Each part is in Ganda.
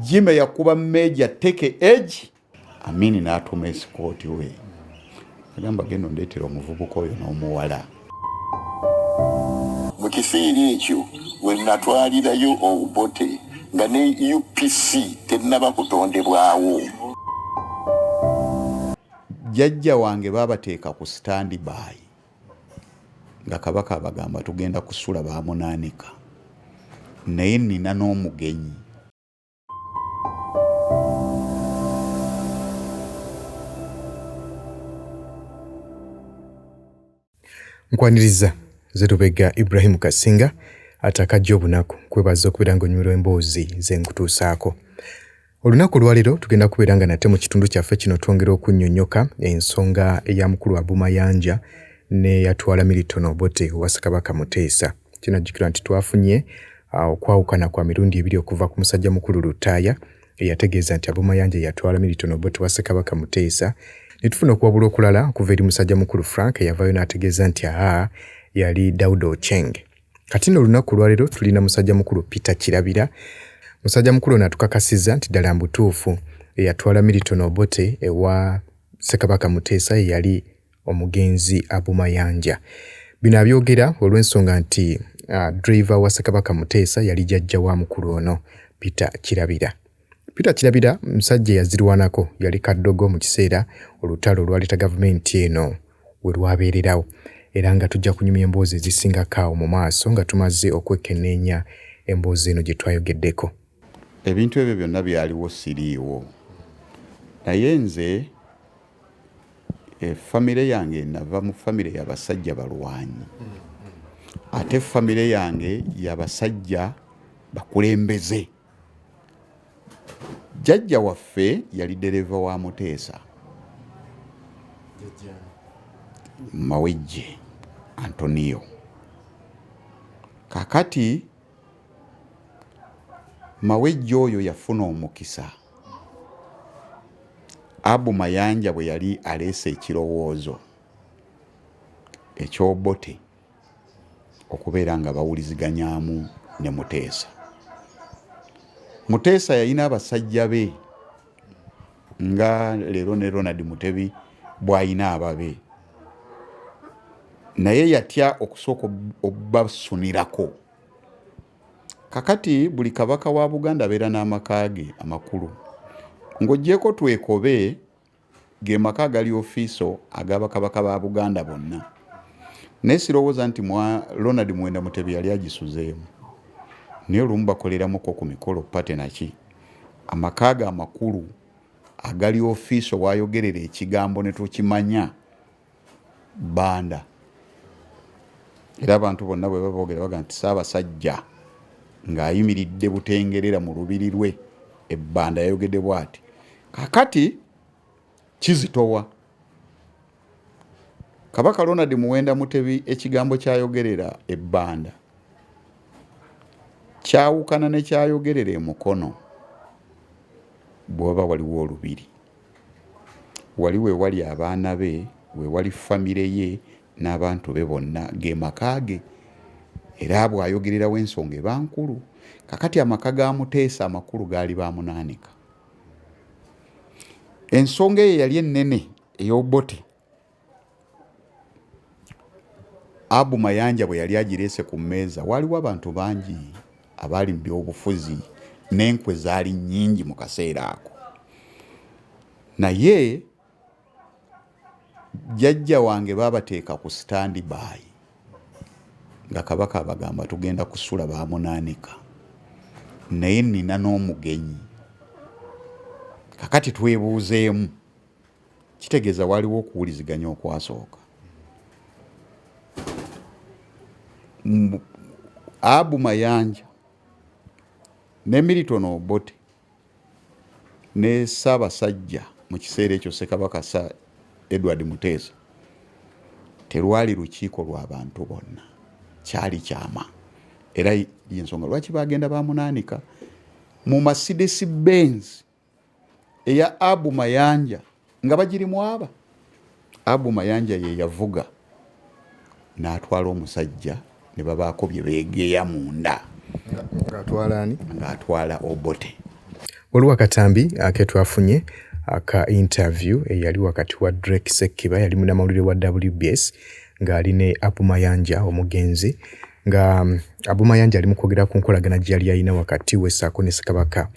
Jimmy yakuba meja take edge. Amini n'atuma esikooti we. Agamba genda ondeetera omuvubuka oyo n'omuwala. Mu kiseera ekyo we natwalirayo Obote nga ne UPC tennaba kutondebwawo. Jjajja wange baabateeka ku stand by nga Kabaka abagamba tugenda kusula baamunaanika. Naye nina n'omugenyi. Nkwaniriza Zerubega Ibrahim Kasinga atakajja obunaku kwebaza okubeera ng'onyumirwa emboozi zenkutuusaako. Olunaku lwaliro tugenda kubeera nga nate mu kitundu kyaffe kino twongera okunnyonnyoka ensonga eya mukulu wa Bumayanja ne yatwala Milton Obote owa Ssekabaka Muteesa. Kinajjukirwa nti twafunye okwawukana kwa mirundi ebiri okuva ku musajja mukulu Lutaaya eyategeeza nti Bumayanja yatwala Milton Obote wa Ssekabaka Muteesa. Nitufuna okuwabula okulala okuva eri musajja mukulu Frank eyavaayo n'ategeeza nti yali Daudi Ocheng. Kati nno olunaku lwaliro tulina musajja mukulu Peter Kirabira. Musajja mukulu natukakasizza nti ddala mbutuufu eyatwala Milton Obote ewa Ssekabaka Muteesa yali omugenzi Bumayanja. Bino abyogera olw'ensonga nti driver wa Ssekabaka Muteesa yali jjajja wa mukulu ono Peter Kirabira. Peter Kirabira musajja yazirwanako, yali kaddogo mu kiseera olutalo olwaleeta gavumenti eno we lwabeererawo, era nga tujja kunyumya emboozi ezisingako mu maaso nga tumaze okwekenneenya emboozi eno gye twayogeddeko. Ebintu ebyo byonna byaliwo siriiwo, naye nze famire yange nava mu famire y'abasajja balwanyi, ate famire yange y'abasajja bakulembeze. Jjajja waffe yali dereva wa Muteesa, Mawejje Antonio. Kakati Mawejje oyo yafuna omukisa Bumayanja bwe yali aleese ekirowoozo eky'Obote okubeera nga bawuliziganyaamu ne Muteesa. Muteesa yalina abasajja be nga leero ne Ronald Mutebi bw'ayina ababe, naye yatya okusooka obasunirako. Kakati buli kabaka wa Buganda abeera n'amaka ge amakulu. Ng'oggyeko Twekobe ge maka agali ofiiso ag'abakabaka ba Buganda bonna. Naye sirowooza nti Ronald Mwenda Mutebi yali agisuzeemu. Naye olumu bakoleramuko ku mikolo pate naki. Amaka ge amakulu agali ofiiso waayogerera ekigambo ne tukimanya Banda. Era abantu bonna bwe baboogera baga nti Ssaabasajja ng'ayimiridde butengerera mu lubiri lwe Ebbanda yayogedde bw'ati. Kakati kizitowa. Kabaka Ronald Muwenda Mutebi ekigambo kyayogerera Ebbanda kyawukana ne kyayogerera e Mukono bw'oba waliwo olubiri. Wali we wali abaana be, we wali famire ye n'abantu be bonna ge maka ge, era bw'ayogererawo ensonga eba nkulu. Kakati amaka ga Muteesa amakulu gaali baamunaanika. Ensonga eyo yali ennene ey'Obote Bumayanja bwe yali agireese ku mmeeza, waliwo abantu bangi abaali mu byobufuzi n'enkwe zaali nnyingi mu kaseera ako. Naye jjajja wange baabateeka ku stand by nga Kabaka abagamba tugenda kusula baamunaanika. Naye nina n'omugenyi. Kakati twebuuzeemu, kitegeeza waliwo okuwuliziganya okwasooka. Bumayanja ne Milton Obote ne Ssaabasajja mu kiseera ekyo Ssekabaka Edward Muteesa terwali lukiiko lw'abantu bonna, kyali kyama. Era y'ensonga lwaki bagenda baamunaanika mu Mercedes Benz eya Bumayanja nga bagirimu aba. Bumayanja ye yavuga n'atwala omusajja ne babaako bye beegeya munda ng'atwala Obote. Waliwo akatambi aketwafunye aka interview eyali wakati wa Drake Sekiba yali munnamawulire wa WBS ng'ali ne Abu Mayanja omugenzi nga Abu Mayanja ali mu kwogera ku nkolagana gyali alina wakati we Ssaako ne Ssekabaka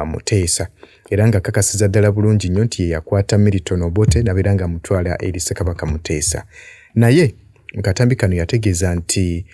Muteesa era nga kakasiza ddala bulungi nnyo nti yakwata Milton Obote nabeera nga mutwala eri Ssekabaka Muteesa. Naye mu katambi kano yategeeza nti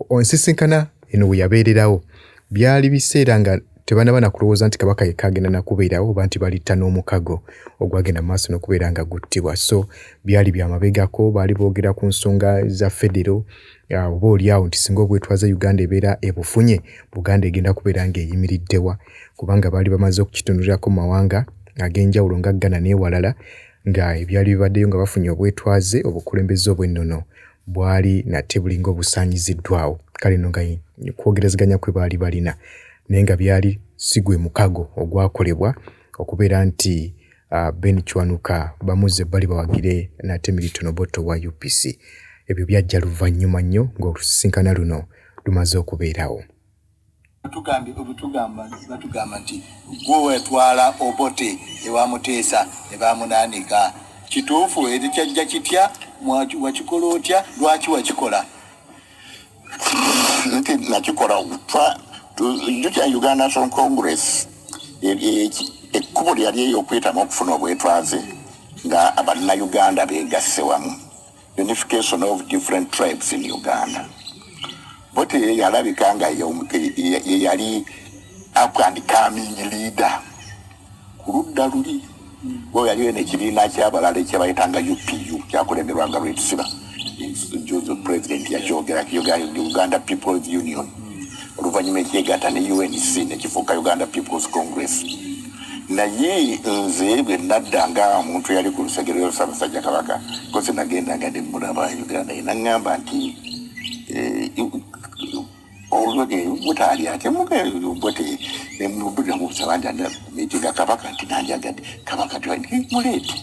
onsisinkana eno we yabeererawo byali biseera nga tebanabana kulowooza nti Kabaka yekka agenda nakubeerawo oba nti balitta n'omukago ogwagenda maaso n'okubeera nga guttibwa. So byali byamabegako, baali boogera ku nsonga za federo oba oliawo nti singa obwetwaza Uganda ebeera ebufunye, Buganda egenda kubeera ng'eyimiriddewa, kubanga baali bamaze okukitunulirako mu mawanga ag'enjawulo nga Ghana n'ewalala nga ebyali bibaddeyo nga bafunye obwetwaze obukulembeze obw'ennono bwali nate bulinga obusaanyiziddwawo. Kale nno nga kwogerezeganya kwe baali balina naye nga byali sigwe mukago ogwakolebwa okubeera nti Ben Kiwanuka bamuze bali bawagire nate Milton Obote wa UPC. Ebyo byajja luvannyuma nnyo ng'olusisinkana luno lumaze okubeerawo. Batugamba nti gwe wetwala Obote ewa Muteesa ne bamunaanika. Kituufu eri kyajja kitya wakikola otya lwaki wakikola? Nti nakikola jjukya Uganda National Congress ekkubo lyali ey'okwetamu okufuna obwetwaze nga abannayuganda beegasse wamu, unification of different tribes in Uganda. Bote yalabika nga yali up-and coming leader ku ludda luli. Bwe yaliyo n'ekibiina ky'abalala ekyabayitanga UPU kyakulemberwanga Lwetisiba, president yakyogera Uganda People's Union, oluvannyuma ekyegatta ne UNC nekifuuka Uganda People's Congress. Naye nze bwe nadda nga omuntu yali ku lusegere lwa Ssaabasajja Kabaka, koze nagenda nga ndi mulaba Uganda ye naŋŋamba nti butaali ate Obote nemubudde musaba nti mitinga Kabaka nti nanjagadde Kabaka muleete.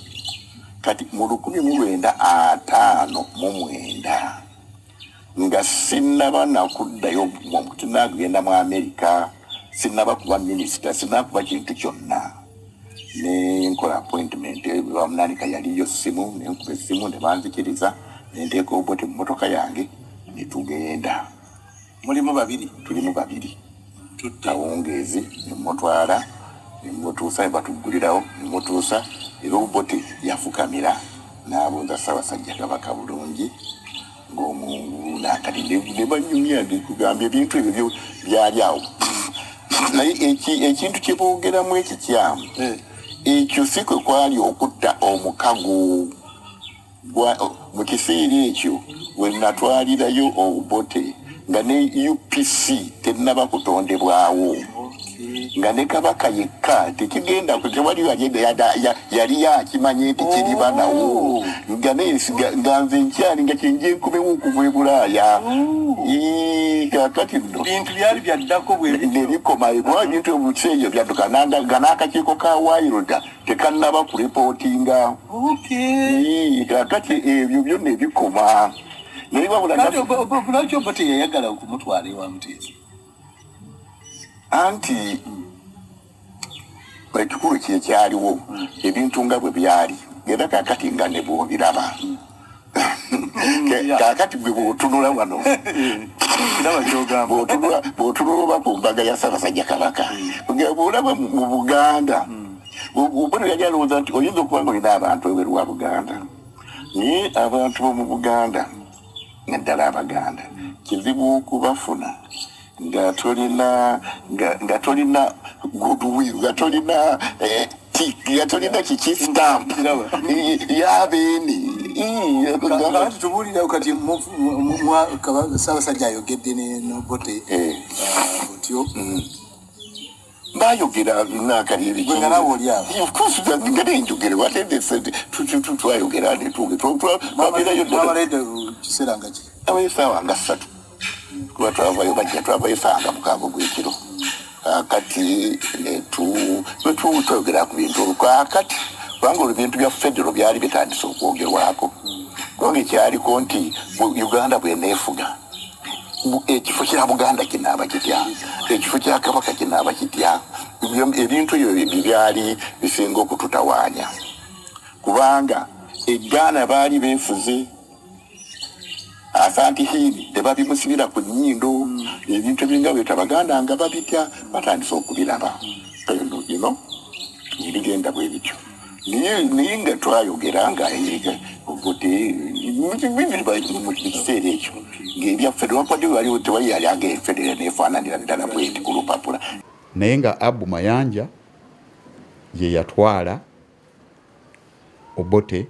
Kati mu 1959 nga sinnaba nakuddayo tinagenda mu Amerika, sinnaba kuba minisita, sinnaba kuba kintu kyonna. Ne nkola appointment bamunanika yaliyo simu, nenkuba essimu ne banzikiriza, ne nteeka Obote mu mmotoka yange ne tugenda. Mulimu babiri? Tulimu babiri. Kawungeezi ne mmutwala ne mmutuusa ne batuggulirawo ne mmutuusa era Obote yafukamira n'abuuza Ssaabasajja Kabaka bulungi ng'omungu nakati ne banyumya kugamba ebintu ebyo byali awo. Naye ekintu kye boogeramu ekikyamu ekyo si kwe kwali okutta omukago. Mu kiseera ekyo we natwalirayo Obote nga ne UPC tennaba kutondebwawo, nga ne Kabaka yekka tekigenda tewaliyo yali yakimanye nti kiriba nawo, nga nze nkyali nga kyenje nkubewo okuva e Bulaaya. Kakati nno bintu byali byaddako nebikoma ebintu mu kiseera ekyo byadduka nga n'akakiiko ka Wairoda tekannaba kuripootinga. Kakati ebyo byonna ebikoma. Lwaki Obote yayagala okumutwala ewa Muteesa? Anti ekikulu kyekyaliwo ebintu nga bwe byali era kakati nga ne bw'obiraba kakati gwe bw'otunula wano bw'otunula oba ku mbaga ya Ssaabasajja Kabaka bw'olaba mu Buganda Obote yali alowooza nti oyinza okuba nga olina abantu ebweru wa Buganda, naye abantu b'omu Buganda naddala Abaganda kizibu okubafuna nga tolina goodwill, nga tolina kiki stamp yabeeni. Tubuulira kati Ssaabasajja ayogedde n'Obote otyo bayogera nakali nga nawe oli awo. Of course ngade njogere twayogera twabaleeta kiseera nga ki? Abaesaawa nga 3 kuba twavayo bajja twavayo esaawa mukaaga gw'ekiro. Kakati twayogera ku bintu kakati kubanga olwo ebintu bya federo byali bitandise okwogerwako kubanga ekyaliko nti Uganda bweneefuga ekifo kya Buganda kinaaba kitya, ekifo kya Kabaka kinaaba kitya. Ebintu ebyo byali bisinga okututawaanya kubanga eggana baali beefuze Asante Hill tebabimusibira ku nnyindo ebintu ebinga bwe Abaganda nga babitya batandise okubiraba nibigenda bwe bityo niye nga twayogera nga Obote mu kiseera ekyo ng'ebyaffe lwakwadde waliwo tewali yali ag'efedera neefaananira ddala bweti ku lupapula naye nga Abu Mayanja ye yatwala Obote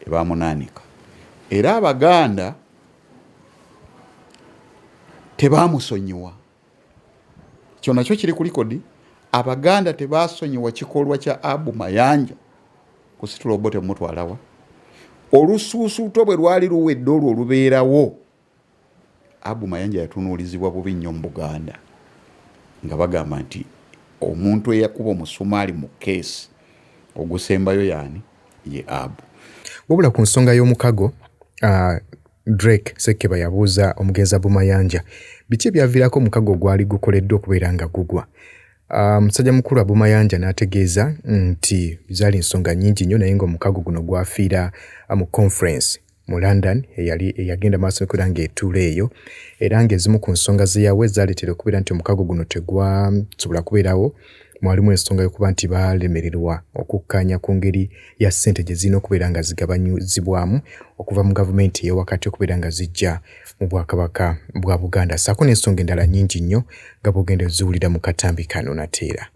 ebamunaanika era Abaganda tebaamusonyiwa. Kyo nakyo kiri ku likodi. Abaganda tebaasonyiwa kikolwa kya Abu Mayanja kusitula Obote mutwalawa. Olusuusuuto bwe lwali luwedde olwo olubeerawo, Abu Mayanja yatunuulizibwa bubi nnyo mu Buganda nga bagamba nti omuntu eyakuba omusumaali mu keesi ogusembayo yaani ye Abu. Wabula ku nsonga y'omukago, Drake Sekeba yabuuza omugenzi Abu Mayanja biki ebyaviirako omukago gwali gukoleddwa okubeera nga gugwa. Musajja mukulu Abu Mayanja n'ategeeza nti zaali ensonga nnyingi nnyo naye ng'omukago guno gwafiira mu conference mu London eyagenda maaso n'okubeera ng'etuula eyo era ng'ezimu ku nsonga ze yawe zaaleetera okubeera nti omukago guno tegwasobola kubeerawo. Mwalimu ensonga y'okuba nti baalemererwa okukkaanya ku ngeri ya ssente gye zirina okubeera nga zigabanyizibwamu okuva mu gavumenti ey'ewakati okubeera nga zijja mu Bwakabaka bwa Buganda. Ssaako n'ensonga endala nnyingi nnyo nga bw'ogenda oziwulira mu katambi kano nateera.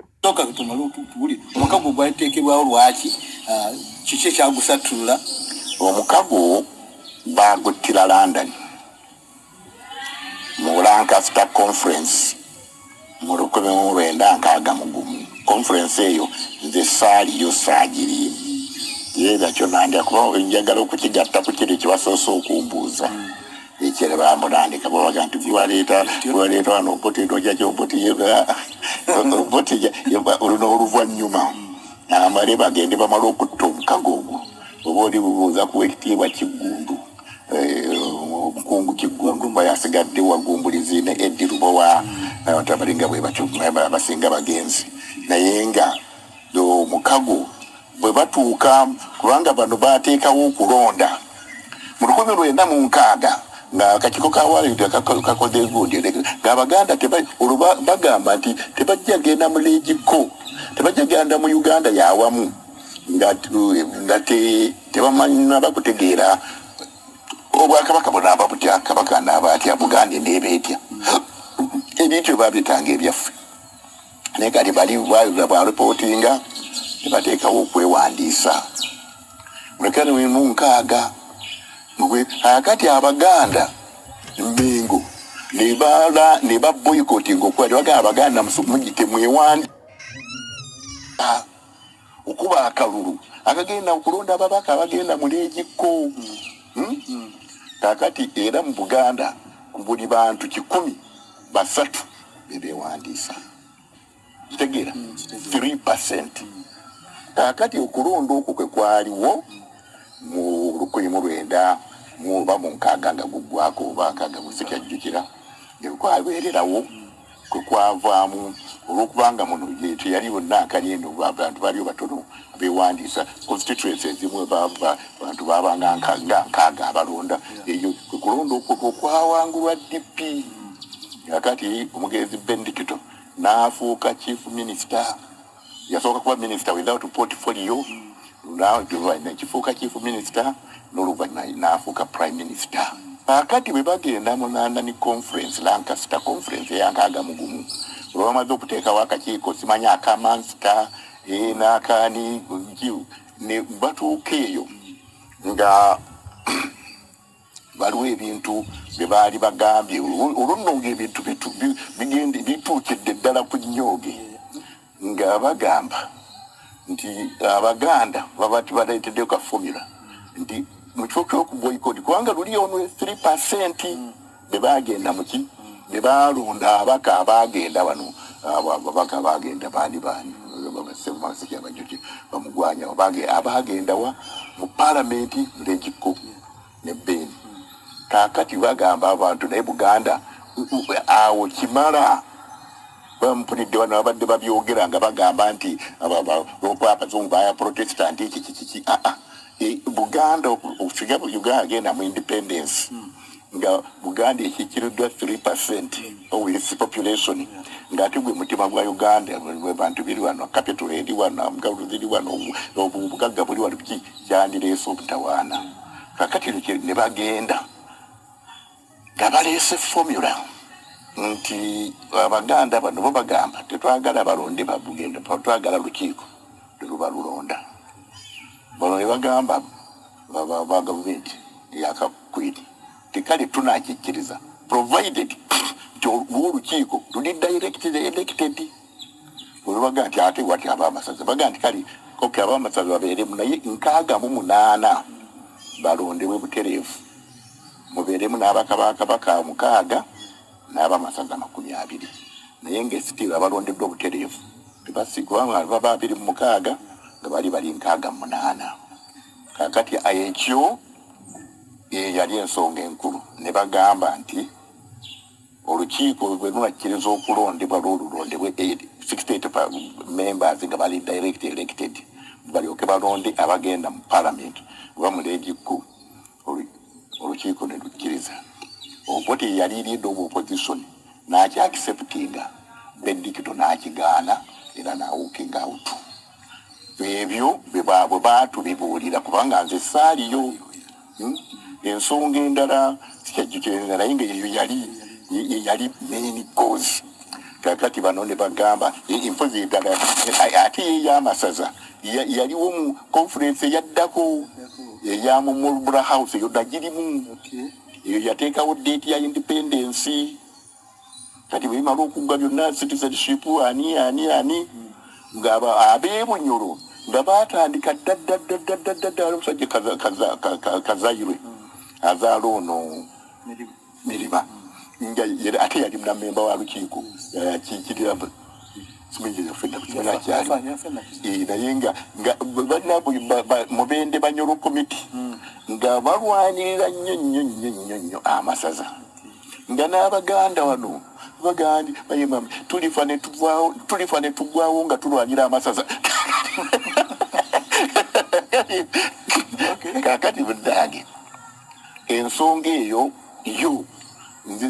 Omukago gwateekebwawo lwaki? Kiki ekyagusattulula? Omukago baaguttira London mu Lancaster Conference mu 1961. Conference eyo nze saaliyo saagiri yeera kyo nandya kuba njagala okukigatta ku kiri kibasoose okumbuuza ekyere bamunandika babaga nti waleeta wano Obote tojja ky'Obote oluna oluvannyuma amale bagende bamala okutta omukago ogwo oba oli bubuuza kuwa ekitiibwa Kiggundu omukungu Kiggundu mba yasigadde wagumbulizi ne Eddie Lubowa tabalinga bwe batyo basinga bagenzi naye nga omukago bwe batuuka kubanga bano baateekawo okulonda mu 1906 nga akakiiko ka Walid kakoze gundi ng'Abaganda bagamba nti tebajja genda mu legiko tebajja genda mu Uganda yawamu nga tebamanyi bakutegeera Obwakabaka bonaaba butya Kabaka naaba atya Buganda neeba etya ebintu babyetanga ebyaffe naye kati bali bwaripootinga ne bateekawo okwewandiisa mu 1906 akati Abaganda Mmengo ne baboycottinga okwali bagamba Abaganda mugite mwewandi okuba akalulu akagenda okulonda ababaka abagenda mu legiko kakati era mu Buganda ku buli bantu 100 basatu bebewandiisa kitegeera 3%. Kakati okulonda okwo kwe kwaliwo mu 1900 muba mu nkaaga nga guggwako bakaaga musekyajjukira nekwabeererawo kwe kwavaamu olw'okubanga muno teyali bonna akaliendo abantu baliyo batono bewandiisa constituency ezimu bantu babanga nkaaga abalonda eyo kwe kulonda okwo okwawangulwa DP. Kakati omugenzi Bendikito n'afuuka chief minister yasooka kuba minister without portfolio nakifuuka chief minister n'oluvannyuma n'afuuka prime minister. Kakati bwe bagenda mu London conference Lancaster conference eyankaaga mugumu bwe bamaze okuteekawo akakiiko simanyi akamansta n'akaani ne batuuka eyo nga waliwo ebintu bye baali bagambye olunno ng'ebintu bituukidde ddala ku nnyoge nga bagamba nti Abaganda babati baleeteddeyo ka formula nti mu kifo ky'okuboyikooti kubanga luli ono 3% be bagenda muki be balonda abaka abagenda bano ababaka abagenda baani bamaseki abajuki bamugwanya abagenda wa mu palamenti legiko ne Beni kakati bagamba abantu naye Buganda awo kimala bampulidde wano abadde babyogera nga bagamba nti abazungu baya protestant iki Buganda okusiga Uganda agenda mu independence nga Buganda ekikiruddwa 3% of its population nga ate gwe mutima gwa Uganda bwe bantu biri wano capital eri wano amgaulu ziri wano obugagga buli wano ki kyandireese obutawaana kakati ne bagenda nga baleese formula nti Abaganda bano bo bagamba tetwagala balonde ba Buganda twagala lukiiko terubalulonda bano ne bagamba ba gavumenti yakakwiti tikali tunakikkiriza provided olukiiko luli directly elected olwaga nti ate wati abamasaza baga nti kali koke abamasaza babeeremu naye 68 balondewe butereevu mubeeremu n'abakabaka 6 n'abamasaza 20 naye ng'esitira abalondeddwa obutereevu tebasigwa baba 26 nga bali 68 kakati ekyo yali ensonga enkulu ne bagamba nti olukiiko bwe lunakkiriza okulondebwa lwolulondebwe 68 members nga bali direct elected balyoke balonde abagenda mu parliament oba mu legiku olukiiko ne lukkiriza Obote yali leader of opposition n'aki acceptinga Benedicto n'akigaana era n'awukinga out ebyo bwe baatubibuulira kubanga nze saaliyo ensonga endala sikyajukyenda naye ng'eyo yali main cause kakati bano ne bagamba empozi endala ate ey'amasaza yaliwo mu conference eyaddako eya mu Marlborough House eyo nagirimu eyo yateekawo date ya independence kati bwe bimala okugwa byonna citizenship ani nga ab'Ebunyoro nga baatandika ddala omusajja Kazayirwe azaala ono Miriba nga ate yali munammemba wa lukiiko yakiikirira naye nga Mubende Banyoro committee nga balwanirira nnyo amasaza nga n'Abaganda wano bagandi bayimami tulifa ne tugwawo nga tulwanira amasaza kakati budange ensonga eyo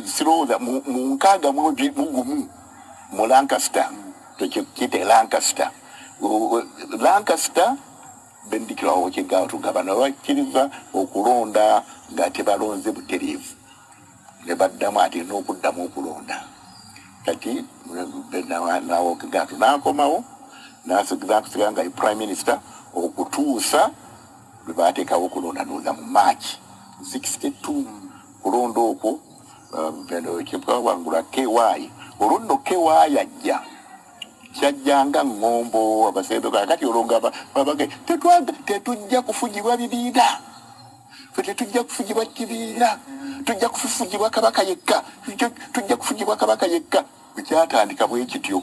sirowooza mu 61 mu Lancaster tukiyite Lancaster bendikirawo kyegawo tugabana bakkiriza okulonda nga tebalonze butereevu ne baddamu ate n'okuddamu okulonda kati nawo kegato n'akomawo n'asigakusiga nga prime minister okutuusa lwe baateekawo okulonda nooza mu March 62 kulonda okwo kyewangula KY olwo nno KY ajja kyajjanga ngombo abasembe kakati olonga babage tetujja kufugibwa bibiina tetujja kufugibwa kibiina tujja kufugibwa kabaka yekka tujja kufugibwa kabaka yekka kyatandika bwe kityo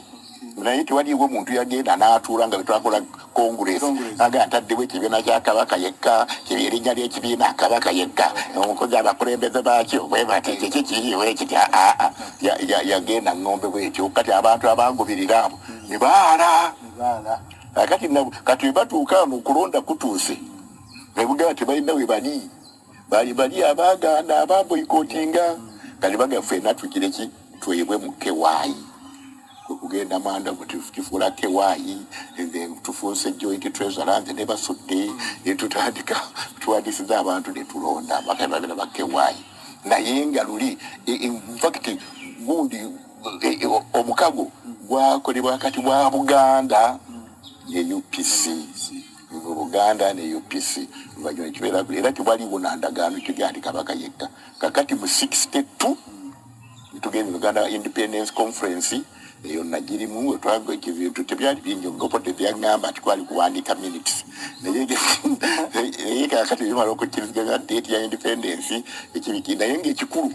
naye tewaliwo omuntu yagenda n'atuula nga betwakola congress aga ntaddewo ekibiina kya kabaka yekka erinnya ly'ekibiina kabaka yekka omukozi abakulembeze baakyo bwe bati kikiriwo ekitya yagenda ngombe bwekyo kati abantu abangubirira abo ne baala kati batuuka mu kulonda kutuuse nebugaba tebalina we bali Abaganda ababoyikotinga kali baga ffenna tukireki twebwe mu KY kugenda manda kutifuula KY tufuuse joint treasurer nze ne basudde tutandika tuwadisiza abantu ne tulonda bakababira ba KY naye nga luli in fact gundi omukago gwakolebwa wakati bwa Buganda ne UPC Buganda ne UPC bajone kibeera era tewaliwo nandagaano kigandi kabaka yekka kakati mu 62 tugenda Uganda Independence Conference eyo nagirimu otwago ekivintu tebyali bingi ngopote byangamba tikwali kuwandika minutes naye kakati bimala okukiriziganya date ya independence ekibiki naye ng'ekikulu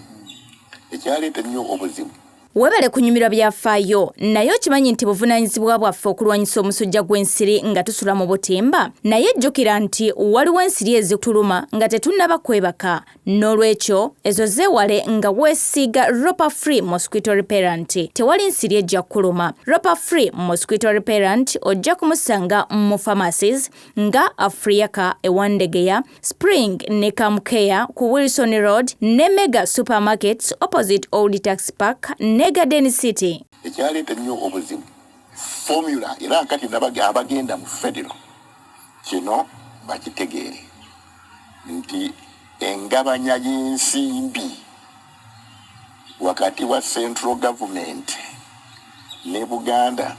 ekyaleeta nnyo obuzibu Webale kunyumirwa byafaayo naye okimanyi nti buvunaanyizibwa bwaffe okulwanyisa omusujja gw'ensiri nga tusula mu butimba naye jjukira nti waliwo ensiri ezituluma nga tetunnaba kwebaka n'olwekyo ezo zeewale nga weesiiga Ropa Free Mosquito Repellent. Tewali nsiri ejja kuluma. Ropa Free Mosquito Repellent ojja kumusanga mu pharmacies nga Africa ewandegeya Spring ne Camcare ku Wilson Road ne Mega Supermarkets opposite Old Tax Park ne Garden City. Ekyaleeta nnyo obuzibu formula era kati abagenda mu federal kino bakitegeere nti engabanya y'ensimbi wakati wa central government ne Buganda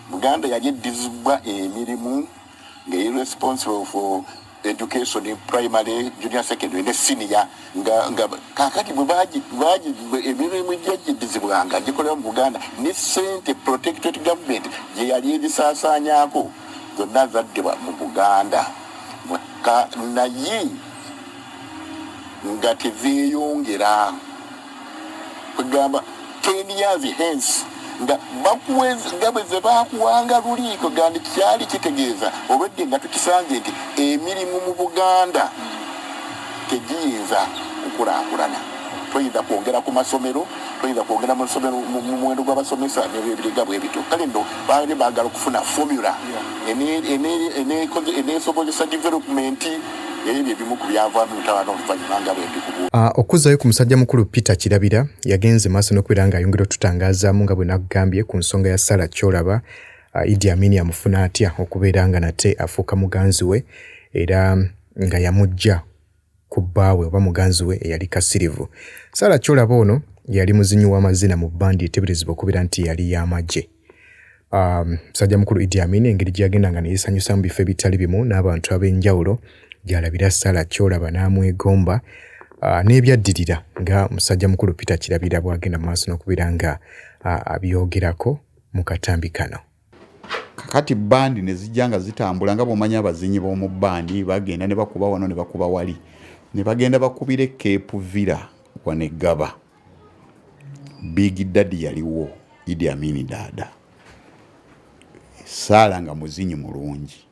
yali eddizibwa emirimu ng'eri responsible for education in primary, junior, secondary ne senior nga kakati emirimu gyagidizibwanga gikolera mu Buganda ne sente protected government gye yali egisaasaanyaako zonna zaddibwa mu Buganda naye nga tezeeyongera kugamba 10 years hence nga bwe ze baakuwanga luliiko gandi kyali kitegeeza obwedde nga tukisanze nti emirimu mu Buganda tegiyinza okulaakulana. Toyinza kwongera ku masomero, toyinza kwongera mu muwendo gw'abasomesa n'ebiriga bwe bityo. Kale nno baali baagala okufuna formula eneesobozesa development ebyo ebimu ku byavaamu mutawaana oluvannyuma nga bwe ndikubuuza. Okuzzayo ku musajja mukulu Peter Kirabira yagenze maaso n'okubeera ng'ayongera otutangazaamu nga bwe nagambye ku nsonga ya Sarah Kyolaba Idi Amin yamufuna atya okubeera nga nate afuuka muganzi we era nga yamujja ku bbaawe oba muganzi we eyali Kasirivu. Sarah Kyolaba ono yali muzinyi w'amazina mu bbandi eteeberezebwa okubeera nti yali y'amagye. Musajja mukulu Idi Amin engeri gyagendanga ne yeesanyusa mu bifo ebitali bimu n'abantu ab'enjawulo gy'alabira Sarah Kyolaba n'amwegomba n'ebyaddirira nga musajja mukulu Peter Kirabira bw'agenda mu maaso n'okubeera nga abyogerako mu katambi kano. Kakati bandi ne zijja nga zitambula nga bw'omanyi abazinyi b'omu bandi bagenda ne bakuba wano ne bakuba wali ne bagenda bakubire Cape Villa wane Gaba. Big Daddy yaliwo Idi Amin dada. Sarah nga muzinyi mulungi.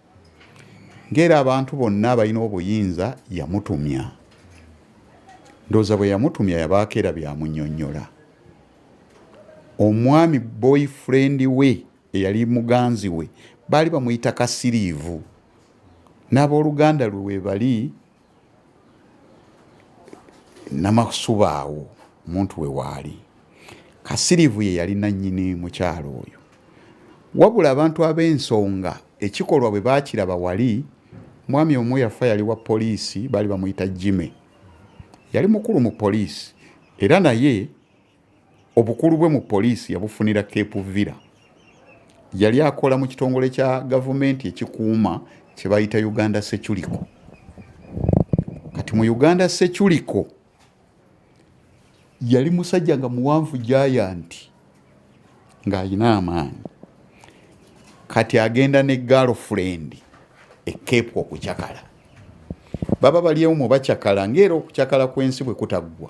Ngera abantu bonna balina obuyinza yamutumya. Ndowooza bwe yamutumya yabaakera byamunnyonnyola. Omwami boyfriend we eyali muganzi we baali bamuyita Kasirivu. N'abooluganda lwe we bali Namasubaawo omuntu we waali. Kasirivu ye yali nannyini mukyalo oyo. Wabula abantu ab'ensonga ekikolwa bwe baakiraba wali mwami omu yafa yali wa poliisi baali bamuyita Jime. Yali mukulu mu poliisi era naye obukulu bwe mu poliisi yabufunira Cape Villa. Yali akola mu kitongole kya gavumenti ekikuuma kye bayita Uganda Security. Kati mu Uganda Security yali musajja nga muwanvu giant ng'alina amaanyi. Kati agenda ne girlfriend Cape okukyakala. Baba baliyo mu bakyakala ngero okukyakala kw'ensi bwe kutaggwa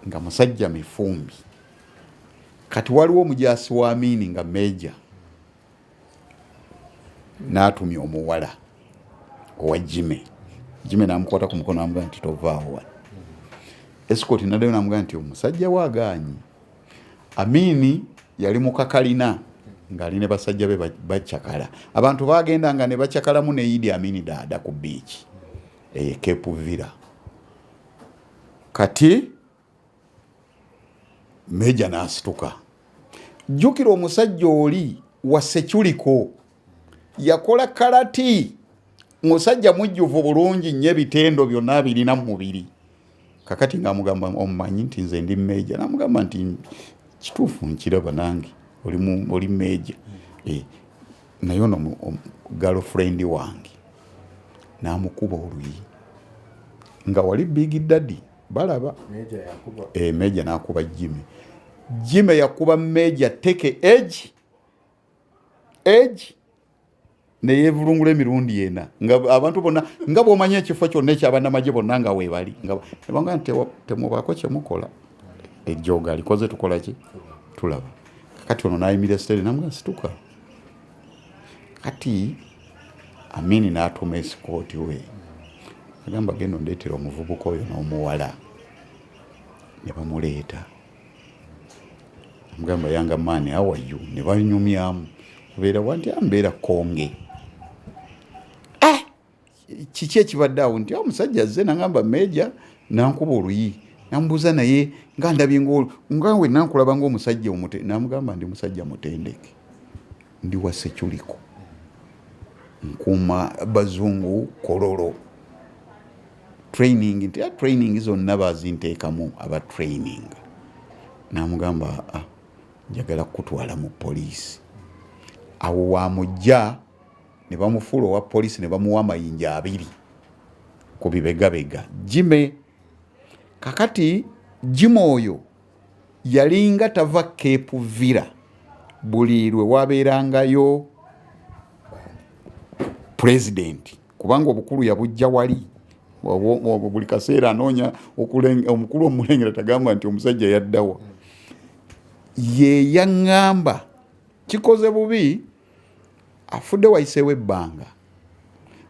nga musajja mifumbi. Kati waliwo omujaasi wa Amini nga meja n'atumya omuwala owa Jime. Jime n'amukwata ku mukono n'amugamba nti tovaawo wano. Escort n'addayo n'amugamba nti omusajja waagaanyi. Amini yali mu kakalina ng'ali ne basajja be bakyakala. Abantu baagendanga ne bakyakalamu ne Idi Amin dada ku beach Cape Villa. Kati meja n'asituka. Jjukira omusajja oli wa Security yakola karati. Musajja mujjuvu bulungi nnyo ebitendo byonna birina mu mubiri. Kakati ng'amugamba omumanyi nti nze ndi meja. N'amugamba nti kituufu nkiraba nange oli meja. Naye ono girlfriend wange n'amukuba oluyi nga wali Big Daddy balaba meja n'akuba Jime. Jime yakuba meja teke edge ne yeevulungula emirundi yena nga abantu bonna nga bw'omanyi ekifo kyonna ekyabannamagye bonna nga weebali nga banga temubaako kyemukola ejjooga alikoze tukola ki tulaba kati ono n'ayimirira sitale namugamba situka kati Amini n'atuma esikooti we agamba genda ondeetera omuvubuka oyo n'omuwala ne bamuleeta amugamba yanga maani how are you ne banyumyamu obeera wanti ambeera konge kiki ekibadde awo nti omusajja azze nagamba meeja nankuba oluyi namubuuza naye nga ndabye nga we nankulaba ngaomusajja namugamba ndi musajja mutendeke ndi wa Seculiko nkuuma bazungu kololo training nti training zonna bazinteekamu aba training namugamba njagala kutwala mu poliisi awo wamujja ne bamufuula owa poliisi ne bamuwa amayinja 2 ku bibegabega Jime kakati Jime oyo yalinga tava Cape Villa buli lwe wabeerangayo president kubanga obukulu yabujja wali buli kaseera anoonya omukulu omulengera tagamba nti omusajja yaddawa ye yaŋŋamba kikoze bubi afudde wayiseewo ebbanga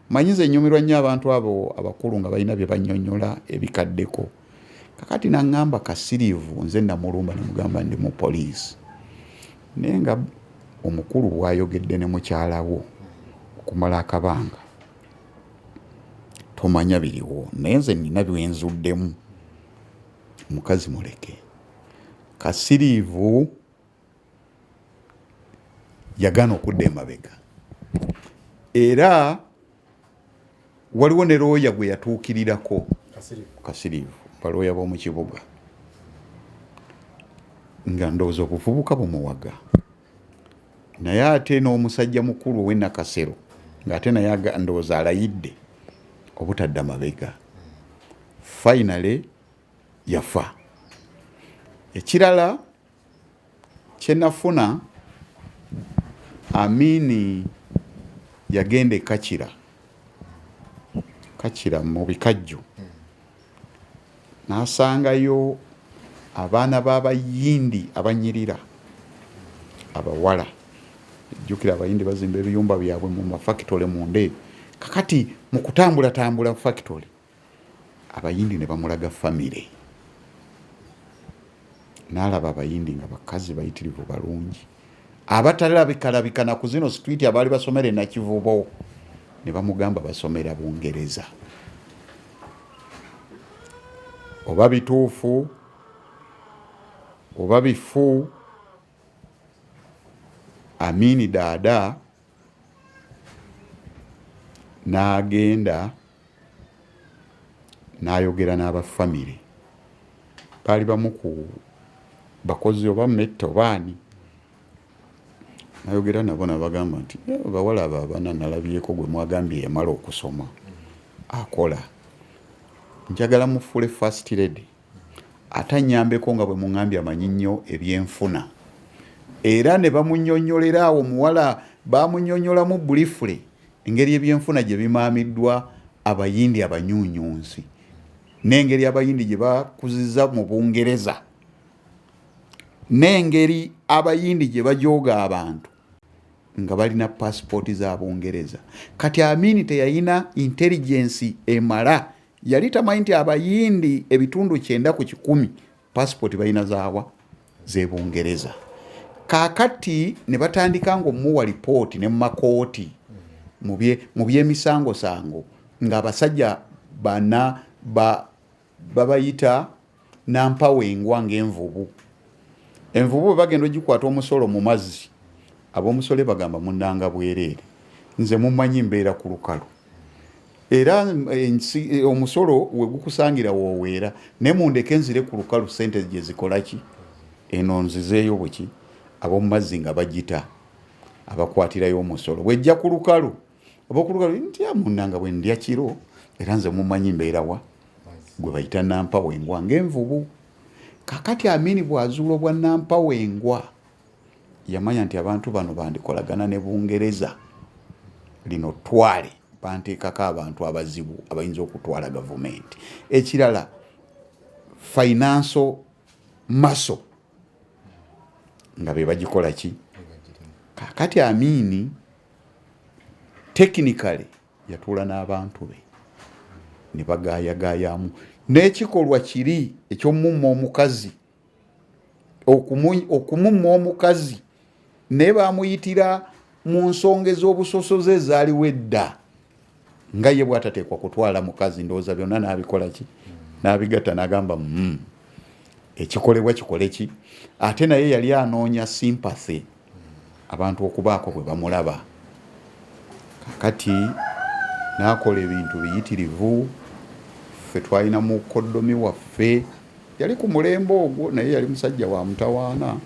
manyize ennyumirwa nnyo abantu abo abakulu nga balina bye bannyonnyola ebikaddeko kakati naŋŋamba kasiriivu nze namulumba namugamba ndi mu poliisi naye nga omukulu bwayogedde ne mukyalawo okumala akabanga tomanya biriwo naye nze nina byenzuddemu mukazi muleke kasiriivu yagaana okudda emabega era waliwo ne looya gwe yatuukirirako kasiriivu balooya b'omu kibuga nga ndowooza obuvubuka bumuwaga naye ate n'omusajja mukulu ow'e Nakasero ng'ate naye ndowooza alayidde obutadda mabega finally yafa ekirala kye nafuna Amini yagenda e Kakira mu bikajjo n'asangayo abaana b'abayindi abanyirira abawala jjukira abayindi bazimba ebiyumba byabwe mu mafakitole munde kakati mu kutambula fakitole abayindi ne bamulaga famire n'alaba abayindi nga bakazi bayitirivu balungi abatalabika na ku zino street abaali basomera e Nakivubo ne bamugamba basomera Bungereza oba bituufu oba bifu Amini daada n'agenda n'ayogera n'abafamire baali bamu ku bakozi oba mmette obaani n'ayogera nabo nabagamba nti bawala abo abaana nalabyeko gwe mwagambye yamala okusoma akola njagala mufuule first lady atanyambeko nga bwe muŋambye amanyi nnyo ebyenfuna era ne bamunnyonnyolera awo muwala bamunnyonnyolamu briefly engeri ebyenfuna gye bimaamiddwa abayindi abanyuunyuunsi n'engeri abayindi gye bakuziza mu Bungereza n'engeri abayindi gye bajooga abantu nga balina passport za Bungereza. Kati Amini teyalina intelligence emala yali tamanyi nti abayindi ebitundu 9 ku 10 passport balina zaawa ze Bungereza. Kakati ne batandika ng'omuwa report ne makooti mu byemisango sango nga abasajja bana babayita nampawengwa ng'envubu. Envubu bagenda ogikwata omusolo mu mazzi ab'omusole bagamba munanga bwereere nze mumanyi mbeera ku lukalu era omusolo we gukusangira wooweera ne mundeke nzire ku lukalu sente gye zikolaki eno nzizeeyo bweki ab'omu mazzi nga bagita abakwatirayo omusolo wejja ku lukalu ab'okulukalu nti munanga bwe ndya kiro era nze mumanyi mbeera wa gwe bayita nampawengwa ng'envubu. Kakati Amini bwazuula obwa nampawengwa yamanya nti abantu bano bandikolagana ne Bungereza lino twale banteekako abantu abazibu abayinza okutwala gavumenti. Ekirala financial muscle nga be bagikola ki. Kakati Amini technically yatuula n'abantu be ne bagaayagaayamu n'ekikolwa kiri eky'omumma omukazi okumumma omukazi naye bamuyitira mu nsonga ez'obusosoze ezaaliwo edda nga ye bw'atateekwa kutwala mukazi ndowooza byonna n'abikola ki n'abigatta n'agamba ekikolebwa kikole ki. Ate naye yali anoonya sympathy abantu okubaako bwe bamulaba. Kakati n'akola ebintu biyitirivu. Ffe twalina mu koddomi waffe yali ku mulembe ogwo naye yali musajja wa mutawaana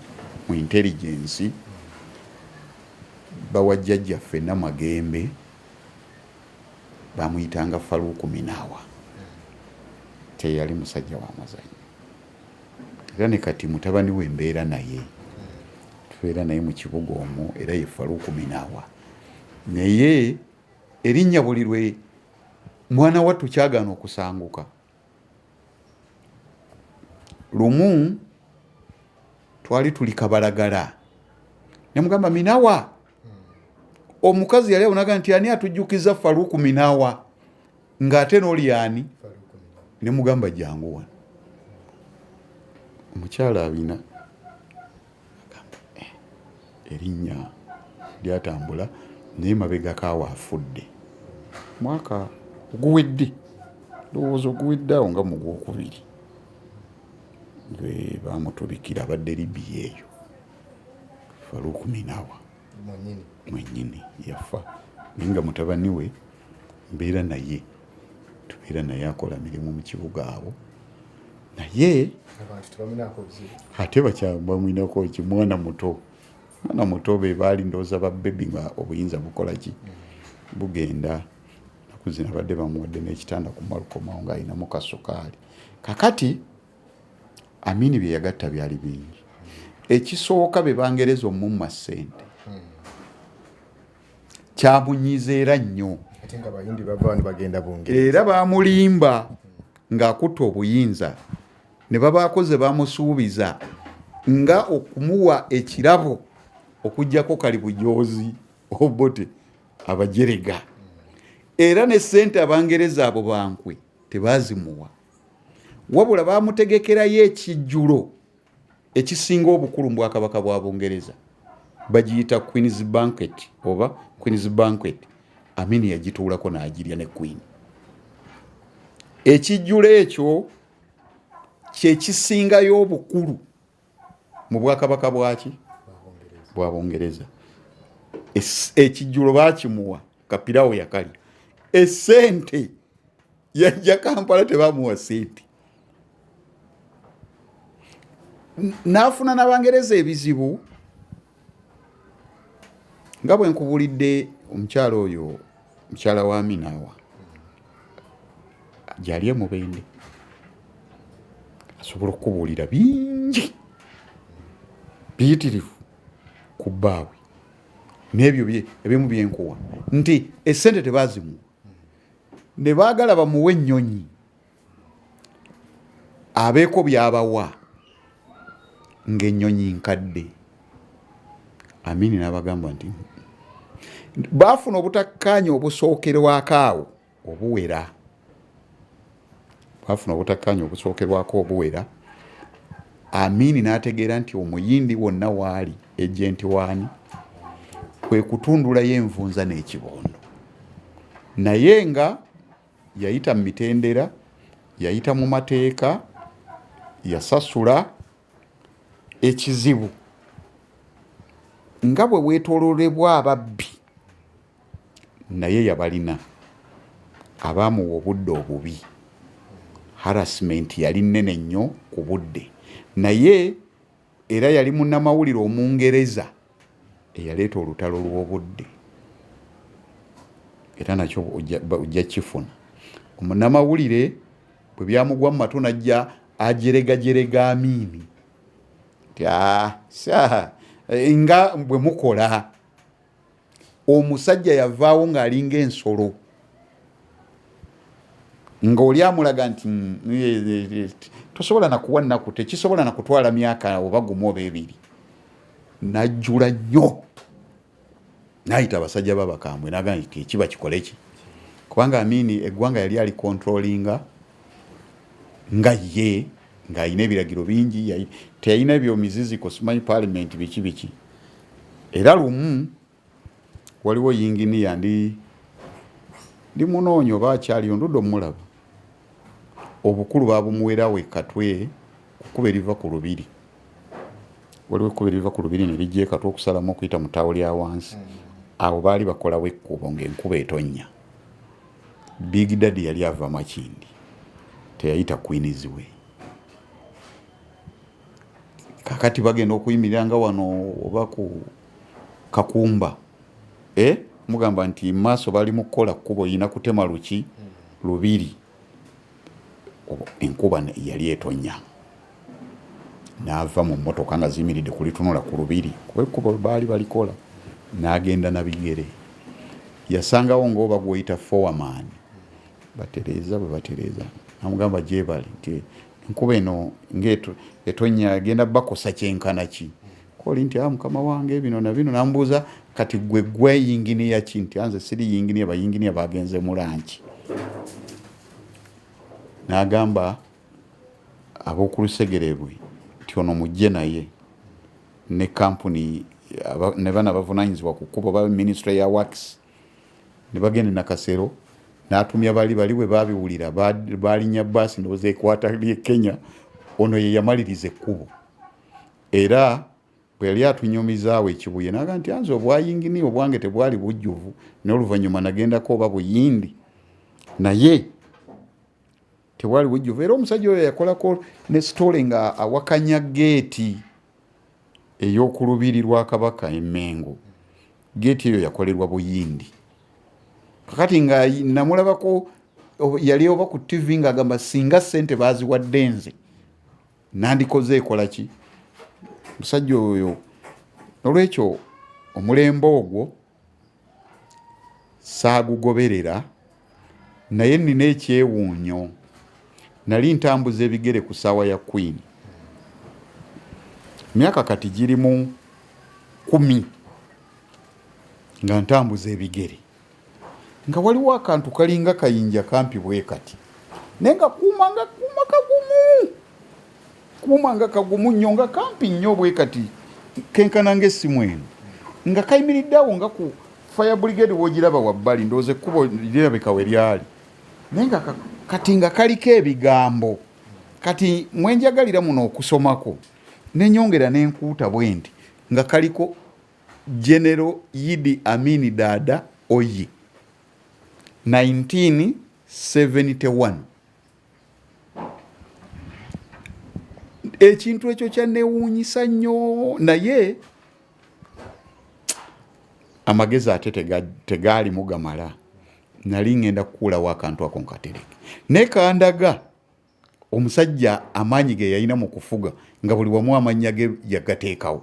mu intelligence. Bawa jjajjaffe Namagembe bamuyitanga Faruku Minawa, teyali musajja wa mazanyo. Era ne kati mutabani we mbeera naye, tubeera naye mu kibuga omwo, era ye Faruku Minawa. Naye erinnya buli lwe mwana wattu kyagaana okusanguka. Lumu twali tuli Kabalagala, ne mugamba Minawa, omukazi yali abonaga nti ani atujjukiza Faruku Minawa ng'ate n'oli ani? Ne mugamba jangu wano. Omukyala abina erinnya lyatambula naye mabegako awo afudde. Mwaka oguwedde, ndowooza oguwedde awo nga mu gwokubiri lwe bamutubikira abadde Libya eyo. Faruku Minawa mwennyini yafa, naye nga mutabani we mbeera naye, tubeera naye akola mirimu mu kibuga awo. Naye ate bakyabamwinako ki mwana muto be baali ndowooza babebi nga obuyinza bukola ki bugenda. Naku zino abadde bamuwadde n'ekitanda ku malukomawo ng'alinamu kasukaali. Kakati Amini bye yagatta byali bingi. Ekisooka be Bangereza omumma ssente kyamunyiza era nnyo, era bamulimba ng'akutta obuyinza ne babaakoze bamusuubiza nga okumuwa ekirabo okuggyako kali bujoozi Obote abajerega, era ne ssente Abangereza abo bankwe tebaazimuwa, wabula baamutegekerayo ekijjulo ekisinga obukulu mu Bwakabaka bwa Bungereza, bagiyita Queen's Banquet oba Queen's Banquet. Amini yagituulako n'agirya ne Queen. Ekijjulo ekyo kye kisingayo obukulu mu Bwakabaka bwaki bwa Bungereza. Ekijjulo baakimuwa, kapirawo yakalya. Essente yajja Kampala tebaamuwa ssente. N'afuna n'Abangereza ebizibu nga bwe nkubulidde omukyala oyo, mukyala wa Minawa gyali Mubende, asobola okubuulira bingi biyitirivu ku bbaawe n'ebyo ebimu byenkuwa nti essente tebaazimuwa, ne baagala bamuwe ennyonyi abeeko byabawa ng'ennyonyi nkadde. Amini n'abagamba nti baafuna obutakkaanya obusookerwako awo obuwera. Baafuna obutakkaanya obusookerwako obuwera. Amini n'ategeera nti omuyindi wonna waali ejenti waani kwe kutundulayo envunza n'ekibondo. Naye nga yayita mu mitendera, yayita mu mateeka, yasasula ekizibu nga bwe weetoololebwa ababbi, naye yabalina abaamuwa obudde obubi. Harassment yali nnene nnyo ku budde, naye era yali munnamawulire Omungereza eyaleeta olutalo lw'obudde, era nakyo ojja kifuna. Omunnamawulire bwe byamugwa mu matu najja ajeregajerega Amini nga bwe mukola. Omusajja yavaawo ng'alinga ensolo, ng'oli amulaga nti tosobola nakuwa nnaku, tekisobola nakutwala myaka oba gumu oba ebiri. najjula nnyo n'ayita abasajja b'abakambwe n'agamba nti ekiba kikole ki kubanga Amini eggwanga yali ali controllinga nga ye ng'alina ebiragiro bingi teyalina ebyomiziziko simanyi parliament biki era lumu waliwo yinginiya ndi munoonya oba akyaliyo ndudde omulaba obukulu babumuwerawo ekatwe kukuba eriva ku lubiri waliwo ekkuba eriva ku lubiri ne lijja ekatwe okusalamu okuyita mu ttaawo lya wansi awo baali bakolawo ekkubo ng'enkuba etonnya Big Daddy yali ava Makindi teyayita Queens Way kakati bagenda okuyimiriranga wano oba ku Kakumba mugamba nti maaso bali mu kukola kkubo yina kutema luki lubiri enkuba yali etonnya n'ava mu mmotoka nga ziyimiridde kulitunula ku lubiri kuba ekkubo baali balikola n'agenda na bigere yasangawo ng'oba gweyita foreman batereeza bwe batereeza namugamba gyebali nti enkuba eno ng'etonnya agenda bakosa kyenkana ki koli nti mukama wange bino na bino nambuuza kati gwe yinginiya ki nti anze siri yinginiya bayinginiya bagenze mu lanki n'agamba ab'okulusegerebwe nti ono mujje naye ne kampuni ne bana bavunanyizibwa ku kkubo ba ministry ya works ne bagenda nakasero n'atumya bali bwe babiwulira balinnya bbaasi ndowooza ekwata ly'e Kenya ono ye yamaliriza ekkubo era bwe yali atunyumizaawo ekibuye n'agamba nti anze obwayingini obwange tebwali bujjuvu n'oluvannyuma nagendako oba buyindi naye tebwali bujjuvu era omusajja oyo yakolako ne sitole nga awakanya geeti ey'oku lubiri lwa Kabaka Emmengo geeti eyo yakolerwa buyindi kakati nga namulabako yali oba ku TV ng'agamba singa ssente baaziwadde nze nandikoze ekola ki musajja oyo olwekyo omulembe ogwo saagugoberera naye nina ekyewuunyo nali ntambuza ebigere ku ssaawa ya Queen myaka kati giri mu 10 nga ntambuza ebigere nga waliwo akantu kalinga kayinja kampi bwe kati naye nga kuumanga kagumu nnyo nga kampi nnyo bwe kati kenkana ng'essimu eno nga kayimiriddeawo nga ku fire brigade w'ogiraba wabbali ndowooza ekkubo lirabika we lyali naye nga kati nga kaliko ebigambo kati mwenjagalira muno okusomako nenyongera n'enkuuta bwe nti nga kaliko General Idi Amin Dada Oye 1971 ekintu ekyo kyanewuunyisa nnyo naye amagezi ate tegaali mugamala nali ngenda kukuulawo akantu ako nkatereke naye kandaga omusajja amaanyi ge yalina mu kufuga nga buli wamu amannya ge yagateekawo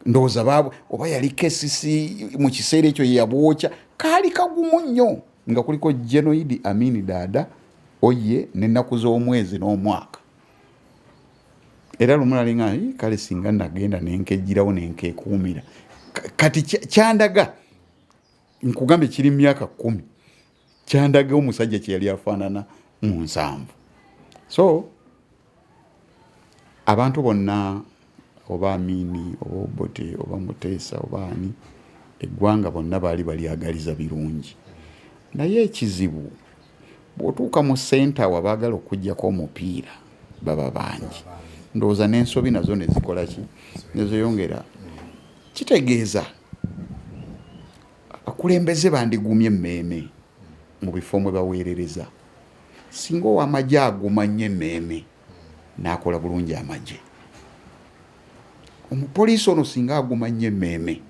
ndowooza baabwe oba yali kesisi mu kiseera ekyo yeyabwokya kaali kagumu nnyo nga kuliko General Idi Amin Dada Oye n'ennaku z'omwezi n'omwaka era lumu nalinga kale singa nagenda nenkejjirawo nenkeekuumira kati kyandaga nkugambe kiri myaka 10 kyandaga omusajja kye yali afaanana mu 7 so abantu bonna oba Amini oba Obote oba Muteesa oba ani eggwanga bonna baali balyagaliza birungi naye ekizibu bw'otuuka mu senta wabaagala okuggyako omupiira baba bangi ndowooza n'ensobi nazo ne zikola ki nezeyongera kitegeeza abakulembeze bandigumye emmeeme mu bifo mwe baweerereza singa ow'amagye agumanye emmeeme n'akola bulungi amagye omupoliisi ono singa agumanye emmeeme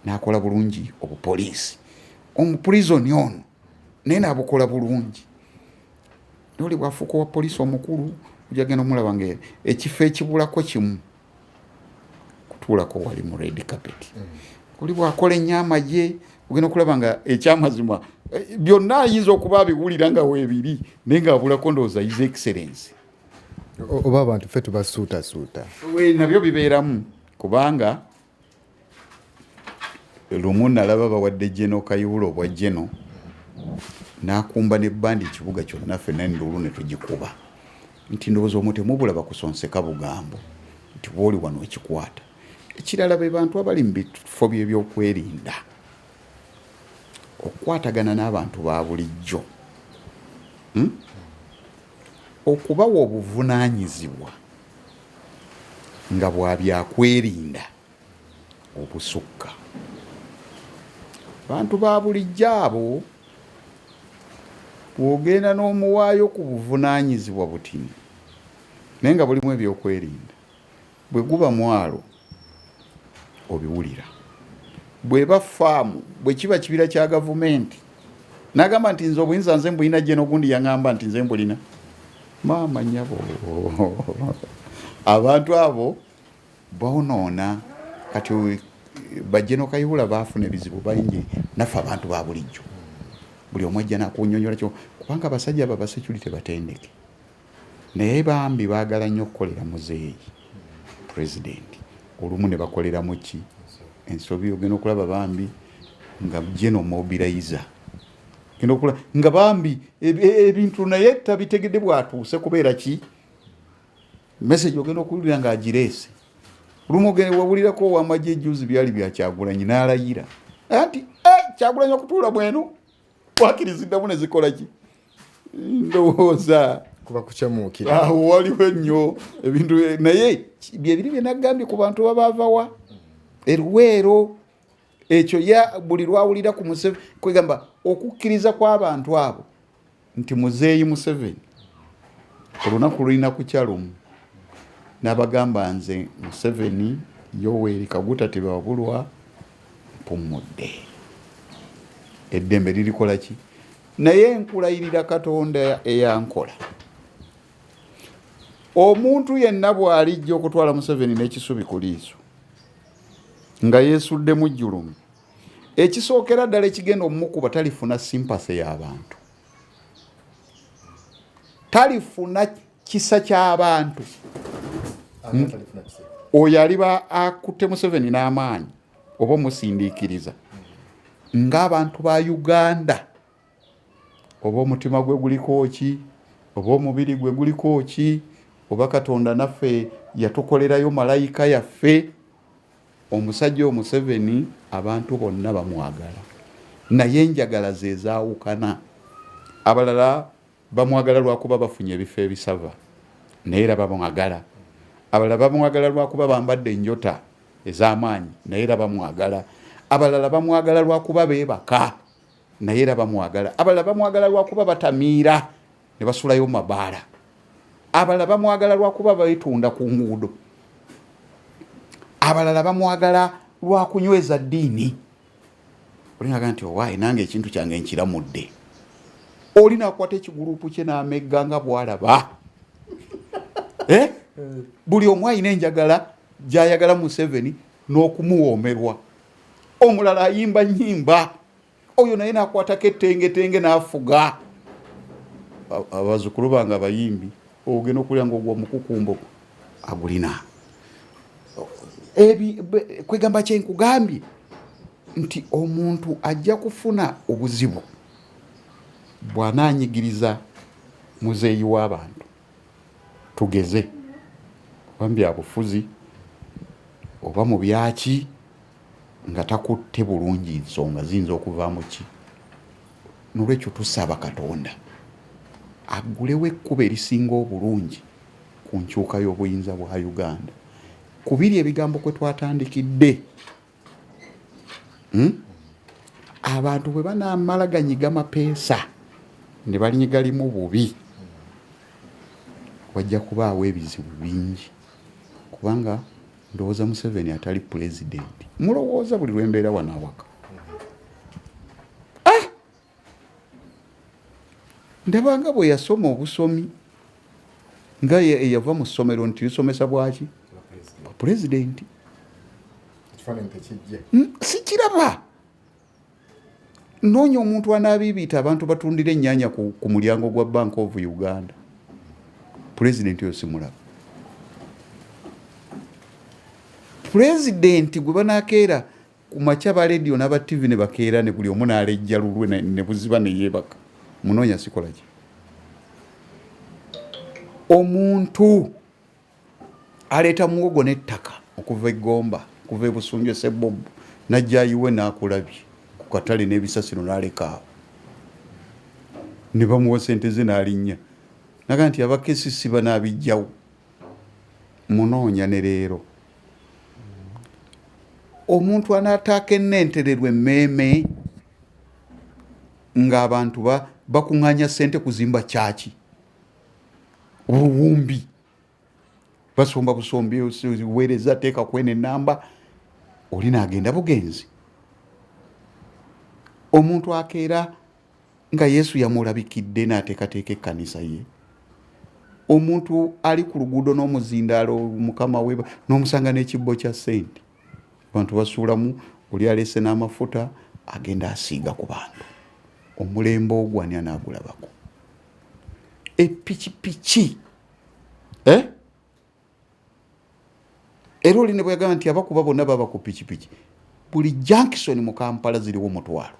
n'akola bulungi obupoliisi omupulizoni ono naye n'abukola bulungi noli bwafuuka owa poliisi omukulu ojagenda omulaba nga ekifo ekibulako kimu kutuulako wali mu red carpet oli bwakola ennyo amagye ogenda okulaba nga ekyamazima byonna ayinza okuba abiwulira nga weebiri naye ng'abulako ndowooza his excellence oba abantu ffe tubasuutasuuta nabyo bibeeramu kubanga lumu nalaba bawadde Jeno Kayihura obwa Jeno n'akumba n'ebbandi ekibuga kyonna ffenna Ndulu ne tugikuba nti ndowooza omwo temubula bakusonseka bugambo nti bw'oli wano ekikwata. Ekirala be bantu abali mu bifo by'ebyokwerinda okukwatagana n'abantu ba bulijjo okubawa obuvunaanyizibwa nga bwa byakwerinda obusukka. Bantu ba bulijjo abo bw'ogenda n'omuwaayo ku buvunaanyizibwa butini naye nga bulimu ebyokwerinda, bwe guba mwalo obiwulira, bw'eba faamu, bwe kiba kibira kya gavumenti n'agamba nti nze obuyinza nze mbulina Jeno gundi yaŋŋamba nti nze mbulina. Maama nnyabo abantu abo boonoona. Kati ba Jeno Kayihura baafuna ebizibu bangi naffe abantu ba bulijjo buli omu ajja nakunnyonnyola kyo kubanga abasajja abo abasecurity batendeke naye bambi baagala nnyo okukolera muzeeyi pulezidenti. Olumu ne bakolera mu ki ensobi ogenda okulaba bambi nga Jeno mobilizer genda okulaba nga bambi ebintu naye tabitegedde bwatuuse kubeera ki message ogenda okuwulira nga agireese. Olumu ogenda wawulirako ow'amagye ejjuzi byali bya Kyagulanyi n'alayira anti Kyagulanyi okutuula bwenu wakiriziddamu ne zikola ki ndowooza kuba kukyamuukira awo waliwo ennyo ebintu naye byebiri bye nagambye ku bantu babaavawa eruweero ekyo buli lwawulira ku Museveni kwegamba okukkiriza kw'abantu abo nti muzeeyi Museveni olunaku lulina kukya lumu n'abagamba nze Museveni Yoweri Kaguta tebawabulwa mpumudde eddembe lirikola ki naye nkulayirira Katonda eyankola omuntu yenna bw'alijja okutwala Museveni n'ekisubi ku liiso nga yeesuddemu jjulumu ekisookera ddala ekigenda omumukuba talifuna sympathy y'abantu, talifuna kisa ky'abantu. Oyo aliba akutte Museveni n'amaanyi oba omusindiikiriza ng'abantu ba Uganda oba omutima gwe guliko ki oba omubiri gwe guliko ki oba Katonda naffe yatukolerayo malayika yaffe. Omusajja Museveni abantu bonna bamwagala naye enjagala ze zaawukana. Abalala bamwagala lwakuba bafunye ebifo ebisava naye era bamwagala. Abalala bamwagala lwakuba bambadde enjota ez'amaanyi naye era bamwagala. Abalala bamwagala lwakuba beebaka naye era bamwagala. Abalala bamwagala lwakuba batamiira ne basulayo mabaala. Abalala bamwagala lwakuba bayitunda ku nguudo. Abalala bamwagala lwakunyweza ddiini. Olinaga nti owaayi nange ekintu kyange nkiramudde. Olina akwata ekigurupu kye n'amegga nga bw'alaba. Buli omu alina enjagala gy'ayagala Museveni n'okumuwoomerwa. Omulala ayimba nnyimba, oyo naye n'akwatako ettengetenge n'afuga. Abazzukulu bange abayimbi ogenda okulya nga ogwa mukukumbo agulina. Kwegamba kyenkugambye nti omuntu ajja kufuna obuzibu bw'anaanyigiriza muzeeyi w'abantu. Tugeze oba mu byabufuzi oba mu byaki nga takutte bulungi ensonga ziyinza okuvaamu ki. Nolwekyo tusaba Katonda aggulewo ekkubo erisinga obulungi ku nkyuka y'obuyinza bwa Uganda. Kubiri ebigambo kwe twatandikidde abantu bwe banaamala ganyiga mapeesa ne balinyigalimu bubi wajja kubaawo ebizibu bingi kubanga ndowooza Museveni atali pulezidenti. Mulowooza buli lwembeera wano awaka ndabanga bwe yasoma obusomi nga yava mu ssomero nti lusomesa bwaki pulezidenti. Sikiraba noonya omuntu anaabiibita abantu batundira ennyaanya ku mulyango gwa Bank of Uganda. Pulezidenti oyo simulaba. Pulezidenti gwe banaakeera ku makya ba radio n'aba TV ne bakeera ne buli omu n'alejja lulwe ne buziba ne yeebaka. Munoonya sikola ki? Omuntu aleeta muwogo n'ettaka okuva e Gomba, okuva e Busunju e Ssebbobo, n'ajja ayiwe n'akulabye ku katale n'ebisasiro n'aleka awo. Ne bamuwa ssente ze n'alinnya. Naga nti abakesisi banaabijjawo. Munoonya ne leero. Omuntu anaataaka ennentererwa emmeeme ng'abantu bakuŋŋaanya ssente kuzimba kyaki. Obuwumbi. Basomba busombi weereza teeka kwena ennamba oli n'agenda bugenzi. Omuntu akeera nga Yesu yamulabikidde n'ateekateeka ekkanisa ye. Omuntu ali ku luguudo n'omuzindaalo mukama we n'omusanga n'ekibbo kya ssente. Abantu basuulamu, oli aleese n'amafuta agenda asiiga ku bantu. Omulembe ogwo ani anaagulabako? Epikipiki. Era oli ne bweyagamba nti abakuba bonna baba ku pikipiki. Buli junction mu Kampala ziriwo omutwalo.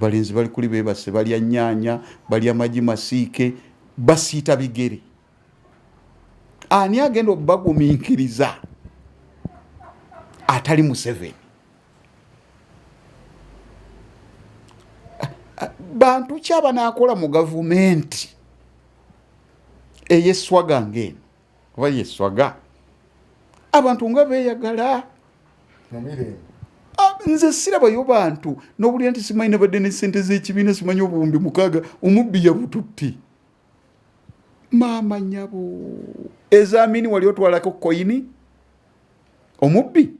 Balenzi bali kuli beebase, balya nnyaanya, balya magi masiike, basiita bigere. Ani agenda obagumiikiriza atali Museveni? Bantu ki abanaakola mu gavumenti eyeswaga ng'eno oba yeswaga? Abantu nga beeyagala. Nze sirabayo bantu n'obulira nti simanyi nabadde ne ssente z'ekibiina, simanyi obuwumbi 600 omubbi yabututte. Maama nyabo ezaamini wali otwalako koyini omubbi.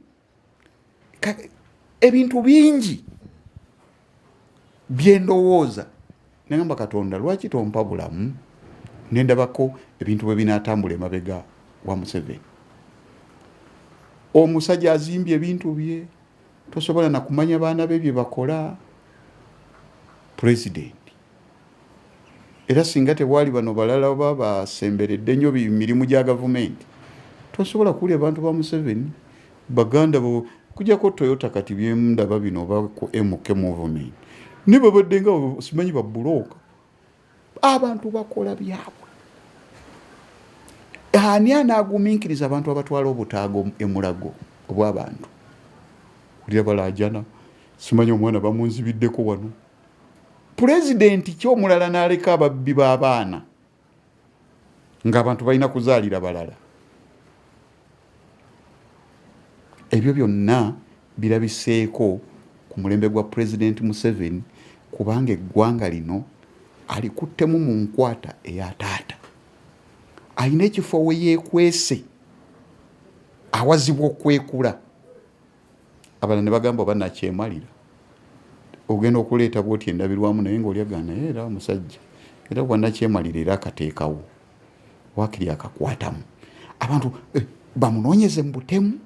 Ebintu bingi byendowooza nagamba Katonda lwaki tompa bulamu nendabako ebintu bwe binaatambula emabega wa Museveni. Omusajja azimbye ebintu bye, tosobola na kumanya baana be bye bakola. President era singa tewali bano balala oba basemberedde nnyo mirimu gya gavumenti, tosobola kuwulira abantu ba Museveni. Baganda bo kujjako Toyota kati byemundaba bino oba ku MK movement ne babadde nga simanyi babulooka. Abantu bakola byabwe. Ani anaagumiikiriza abantu abatwala obutaago emulago obw'abantu? Kulira balaajana, simanyi omwana bamunzibiddeko wano. Pulezidenti ky'omulala n'aleka ababbi b'abaana ng'abantu balina kuzaalira balala. Ebyo byonna birabiseeko ku mulembe gwa Pulezidenti Museveni, kubanga eggwanga lino alikuttemu mu nkwata eya taata. Alina ekifo we yeekwese awazibwa okwekula. Abala ne bagamba oba nakyemalira. Ogenda okuleeta bwoti endabirwamu naye ng'olyagaana era omusajja era bwannakyemalira era akateekawo waakiri akakwatamu. Abantu bamunoonyeze mu butemu.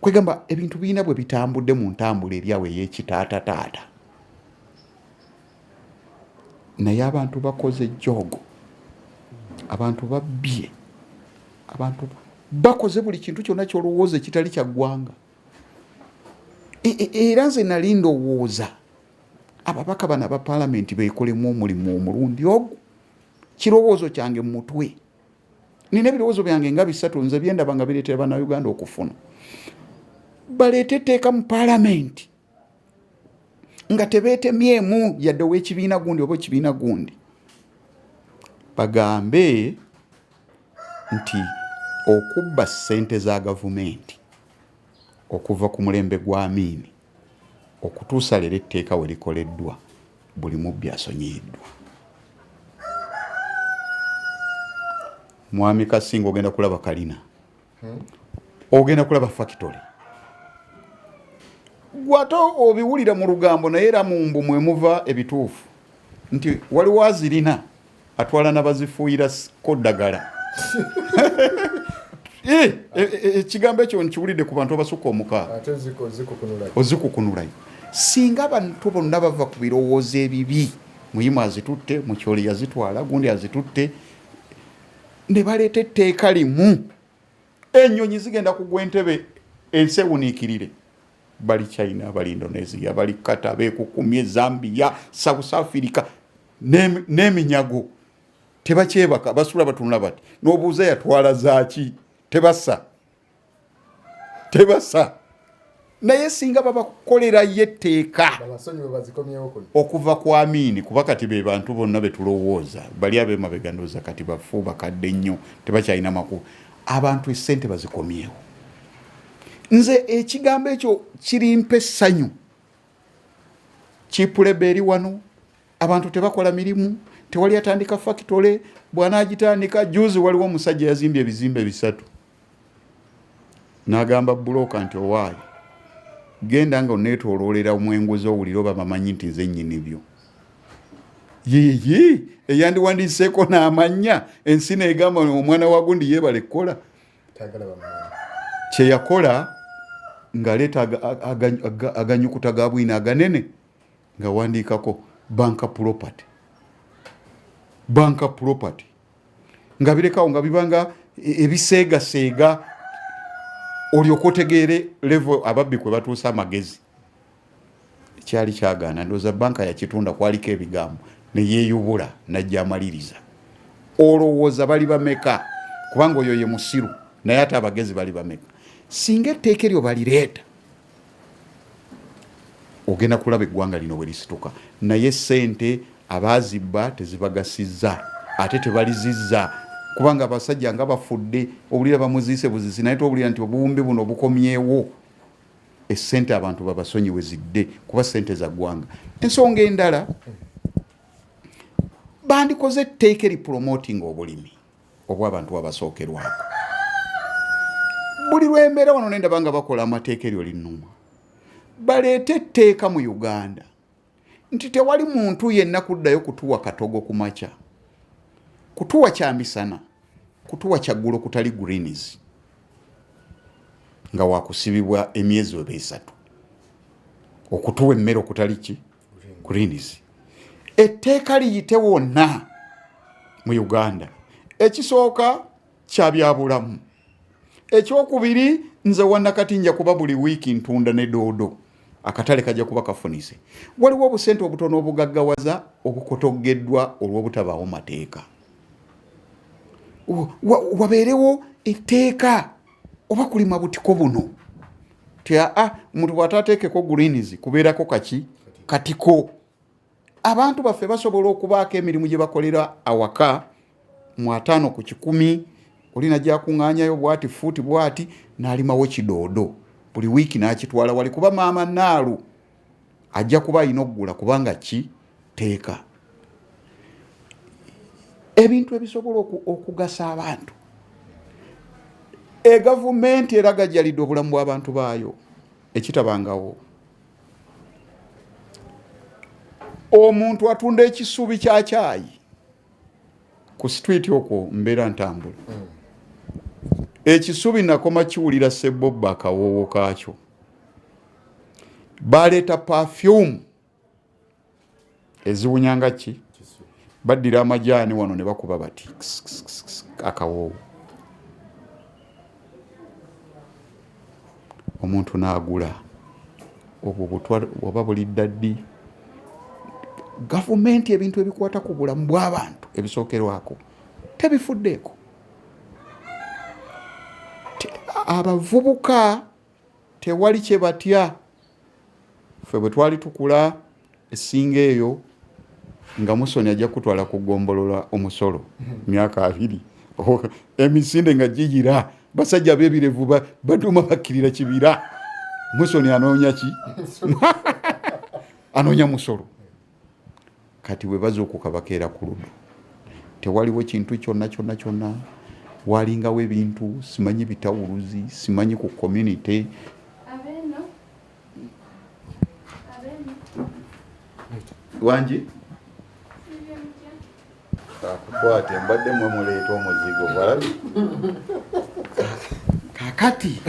Kwegamba ebintu birina bwe bitambudde mu ntambula eryawe ey'ekitaatataata. Naye abantu bakoze jjogo, abantu babbye, abantu bakoze buli kintu kyonna ky'olowooza ekitali kya ggwanga. Era nze nali ndowooza ababaka bano aba paalamenti beekolemu omulimu omulundi ogwo. Kirowoozo kyange mu mutwe. Nina ebirowoozo byange nga 3 nze byendaba nga bireetera bannayuganda okufuna. Baleete etteeka mu paalamenti nga tebeetemyemu yadde ow'ekibiina gundi oba ekibiina gundi. Bagambe nti okubba ssente za gavumenti okuva ku mulembe gwa Amini okutuusa leero etteeka we likoleddwa, buli mubbi asonyiyiddwa. Mwami Kasinga ogenda kulaba kalina, ogenda kulaba factory. Gwato obiwulira mu lugambo naye era mu mbu mwe muva ebituufu nti waliwo azirina atwala n'abazifuuyira koddagala. Ekigambo ekyo nkiwulidde ku bantu abasukka omukaaga. Ozikukunulayo. Singa abantu bonna bava ku birowoozo ebibi, Muyimu azitutte, Mukyoli yazitwala, gundi azitutte, ne baleeta etteeka limu, ennyonyi zigenda kugwa entebe ensi ewuniikirire bali China, bali Indonesia, bali Qatar, beekukumye Zambia, South Africa n'eminyago tebakyebaka basula batunula bati n'obuuza yatwala zaaki tebassa naye singa babakolerayo etteeka okuva ku Amini kuba kati be bantu bonna betulowooza bali ab'emabega ndowooza kati bafu bakadde nnyo tebakyalina makulu abantu essente bazikomyewo. Nze ekigambo ekyo kirimpa essanyu. Chipulebe eri wano abantu tebakola mirimu, tewali atandika factory, bw'anaagitandika juzi waliwo omusajja yazimbye ebizimbe 3 n'agamba buloka nti owaayi genda nga oneetooloolera omwenguzi owulira oba bamanyi nti nze nnyini byo. Yiyi eyandiwandiiseeko n'amanya ensi neegamba omwana wa gundi yeebale kukola kye yakola ng'aleeta aganyukuta ga bwina aganene nga wandiikako banka property nga birekawo nga bibanga ebiseegaseega olyoka otegeere level ababbi kwe batuusa amagezi. Kyali kyagaana ndowooza banka yakitunda kwaliko ebigambo ne yeeyubula najja amaliriza. Olowooza bali bameka kubanga oyo ye musiru naye ate abagezi bali bameka. Singa etteeka eryo balireeta ogenda kulaba eggwanga lino bwe lisituka, naye ssente abaazibba tezibagasizza ate tebalizizza kubanga abasajja nga bafudde obulira bamuziise buzisi naye tobulira nti obuwumbi buno bukomyewo. Essente abantu babasonyiwe zidde kuba ssente za ggwanga. Ensonga endala bandikoze etteeka eripromoting obulimi obw'abantu abasookerwako. Buli lwembeera wano nendaba nga bakola amateeka eryo linnuma. Baleete etteeka mu Uganda nti tewali muntu yenna kuddayo kutuwa katogo ku makya, kutuwa kyamisana, kutuwa kyaggulo kutali greens nga wakusibibwa emyezi 3 okutuwa emmere okutali ki greens. Etteeka liyite wonna mu Uganda. Ekisooka kya byabulamu. Ekyokubiri nze wannakati nja kuba buli wiiki ntunda ne doodo. Akatale kajja kuba kafunise. Waliwo obusente obutono obugaggawaza obukotoggeddwa olw'obutabaawo mateeka. Wabeerewo etteeka oba kulima butiko buno. Omuntu bw'ataateekeko greens kubeerako katiko. Abantu baffe basobola okubaako emirimu gye bakolera awaka mu 5 ku 100. Olina gyakuŋŋaanyayo bwati fuuti bwati n'alimawo kidoodo buli wiiki n'akitwala wali kuba maama Naalu ajja kuba alina okugula kubanga kiteeka. Ebintu ebisobola okugasa abantu. Gavumenti era gajjalidde obulamu bw'abantu baayo ekitabangawo. Omuntu atunda ekisubi kya caayi ku street okwo mbeera ntambula. Ekisubi nakoma kiwulira Ssebobba akawoowo kaakyo. Baleeta perfume eziwunyanga ki baddira amajaani wano ne bakuba bati akawoowo. Omuntu n'agula obwo butwa oba bulidda ddi. Gavumenti ebintu ebikwata ku bulamu bw'abantu ebisookerwako tebifuddeeko. Abavubuka tewali kye batya. Ffe bwe twali tukula essinga eyo nga Musoni ajja kutwala ku gombolola omusolo myaka 2 emisinde nga giyira basajja b'ebirevu baduma bakkirira kibira. Musoni anoonya ki? Anoonya musolo. Kati bwe bazuukuka bakeera ku ludda tewaliwo kintu kyonna walingawo ebintu simanyi bitawuluzi simanyi ku community. Wanji akukwate mbadde mwe muleeta omuzigo walabi. Kakati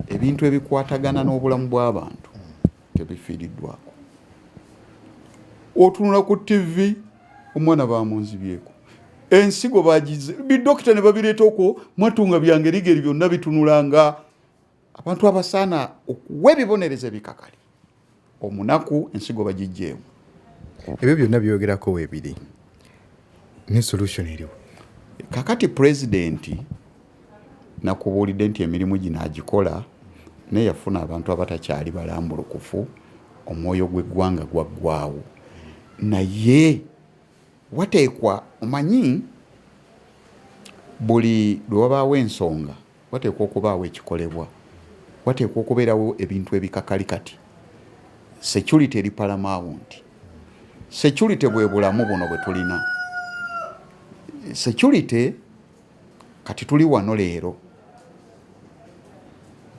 ebintu ebikwatagana n'obulamu bw'abantu tebifiiriddwako. Otunula ku TV omwana bamunzibyeko ensigo bagize bidokita ne babireeta okwo mwatunga byange ligeri byonna bitunulanga abantu abasaana okuwa ebibonerezo ebikakali omunaku ensigo bagijjeemu. Ebyo byonna byogerako weebiri ne solution eriwo. Kakati pulezidenti nakubuulidde nti emirimu gino agikola naye yafuna abantu abatakyali balambulukufu, omwoyo gw'eggwanga gwaggwaawo. Naye wateekwa omanyi buli lwe wabaawo ensonga wateekwa okubaawo ekikolebwa, wateekwa okubeerawo ebintu ebikakali. Kati security eri paramount. Security bwe bulamu buno bwe tulina. Security kati tuli wano leero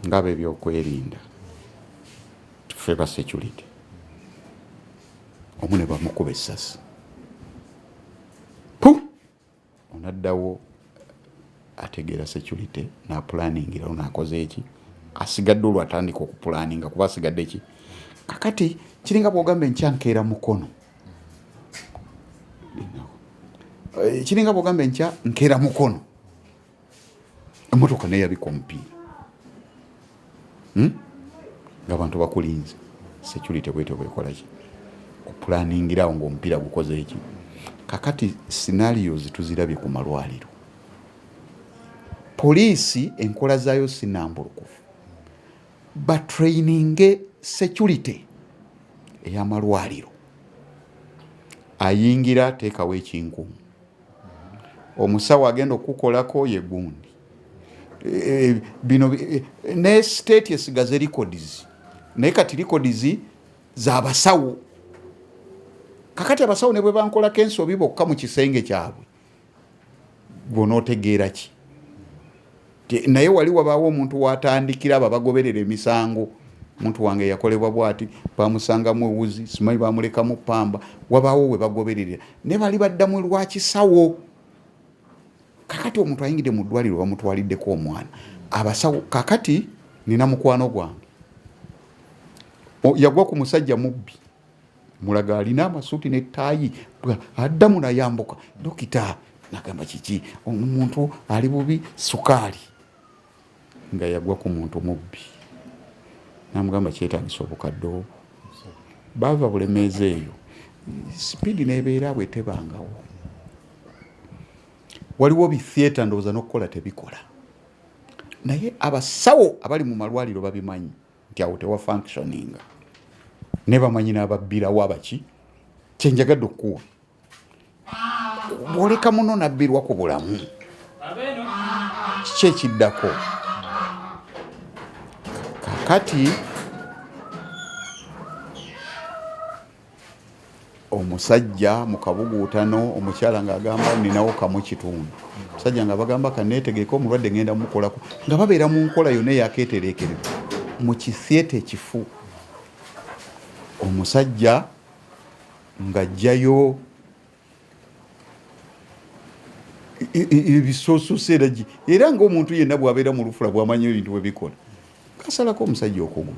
ngaba ebyokwerinda tufe ba security omune bamukuba essasi onaddawo ategeera security n'apulaningira n'akoze eki asigadde olwo atandika okupulaninga kuba asigadde ki. Kakati kiringa bw'ogamba enkyankeera mukono, kiringa bw'ogamba enkya nkeera mukono, emmotoka naye yabika omupiira ng'abantu bakulinze. Security bwete bwekola ki okupulaningirawo ng'omupiira gukoze eki. Kakati scenarios tuzirabye ku malwaliro. Poliisi enkola zaayo sinambulukufu, batraininge security ey'amalwaliro. Ayingira teekawo ekinkumu, omusawo agenda okukolako ye gundi. Bino ne state esigaze records, naye kati records z'abasawo. Kakati abasawo ne bwe bankolako ensobi bokka mu kisenge kyabwe gw'onootegeera ki. Naye wali wabaawo omuntu watandikira babagoberera emisango. Omuntu wange yakolebwa bwati, bamusangamu ewuzi, simanyi bamulekamu pamba, wabaawo we bagobererera ne bali baddamu lwa kisawo. Kakati omuntu ayingidde mu ddwaliro bamutwaliddeko omwana. Abasawo kakati nina mukwano gwange yagwa ku musajja mubbi, mulaga alina amasuuti n'ettaayi, addamu nayambuka. Dokita nagamba kiki, omuntu ali bubi sukaali, nga yagwa ku muntu mubbi. Namugamba kyetaagisa obukadde. Bava bulemeeza eyo, sipiidi n'ebeera bwe tebangawo. Waliwo bitheatre ndowooza n'okukola tebikola, naye abasawo abali mu malwaliro babimanyi nti awo tewa functioninga, ne bamanyi n'ababbirawo abaki. Kyenjagadde okuwa bw'oleka muno nabbirwa ku bulamu, kiki ekiddako? Kakati omusajja mu kabuguutano, omukyala ng'agamba ninawo kamu kitundu, omusajja nga bagamba kaneetegeka omulwadde ngenda mukolako, nga babeera mu nkola yonna eyakeetereekerera mu kitheatre ekifu. Omusajja ng'ajjayo ebisoosoosera era ng'omuntu yenna bw'abeera mu lufula bw'amanyi ebintu bwe bikola. Kasalako omusajja okugulu,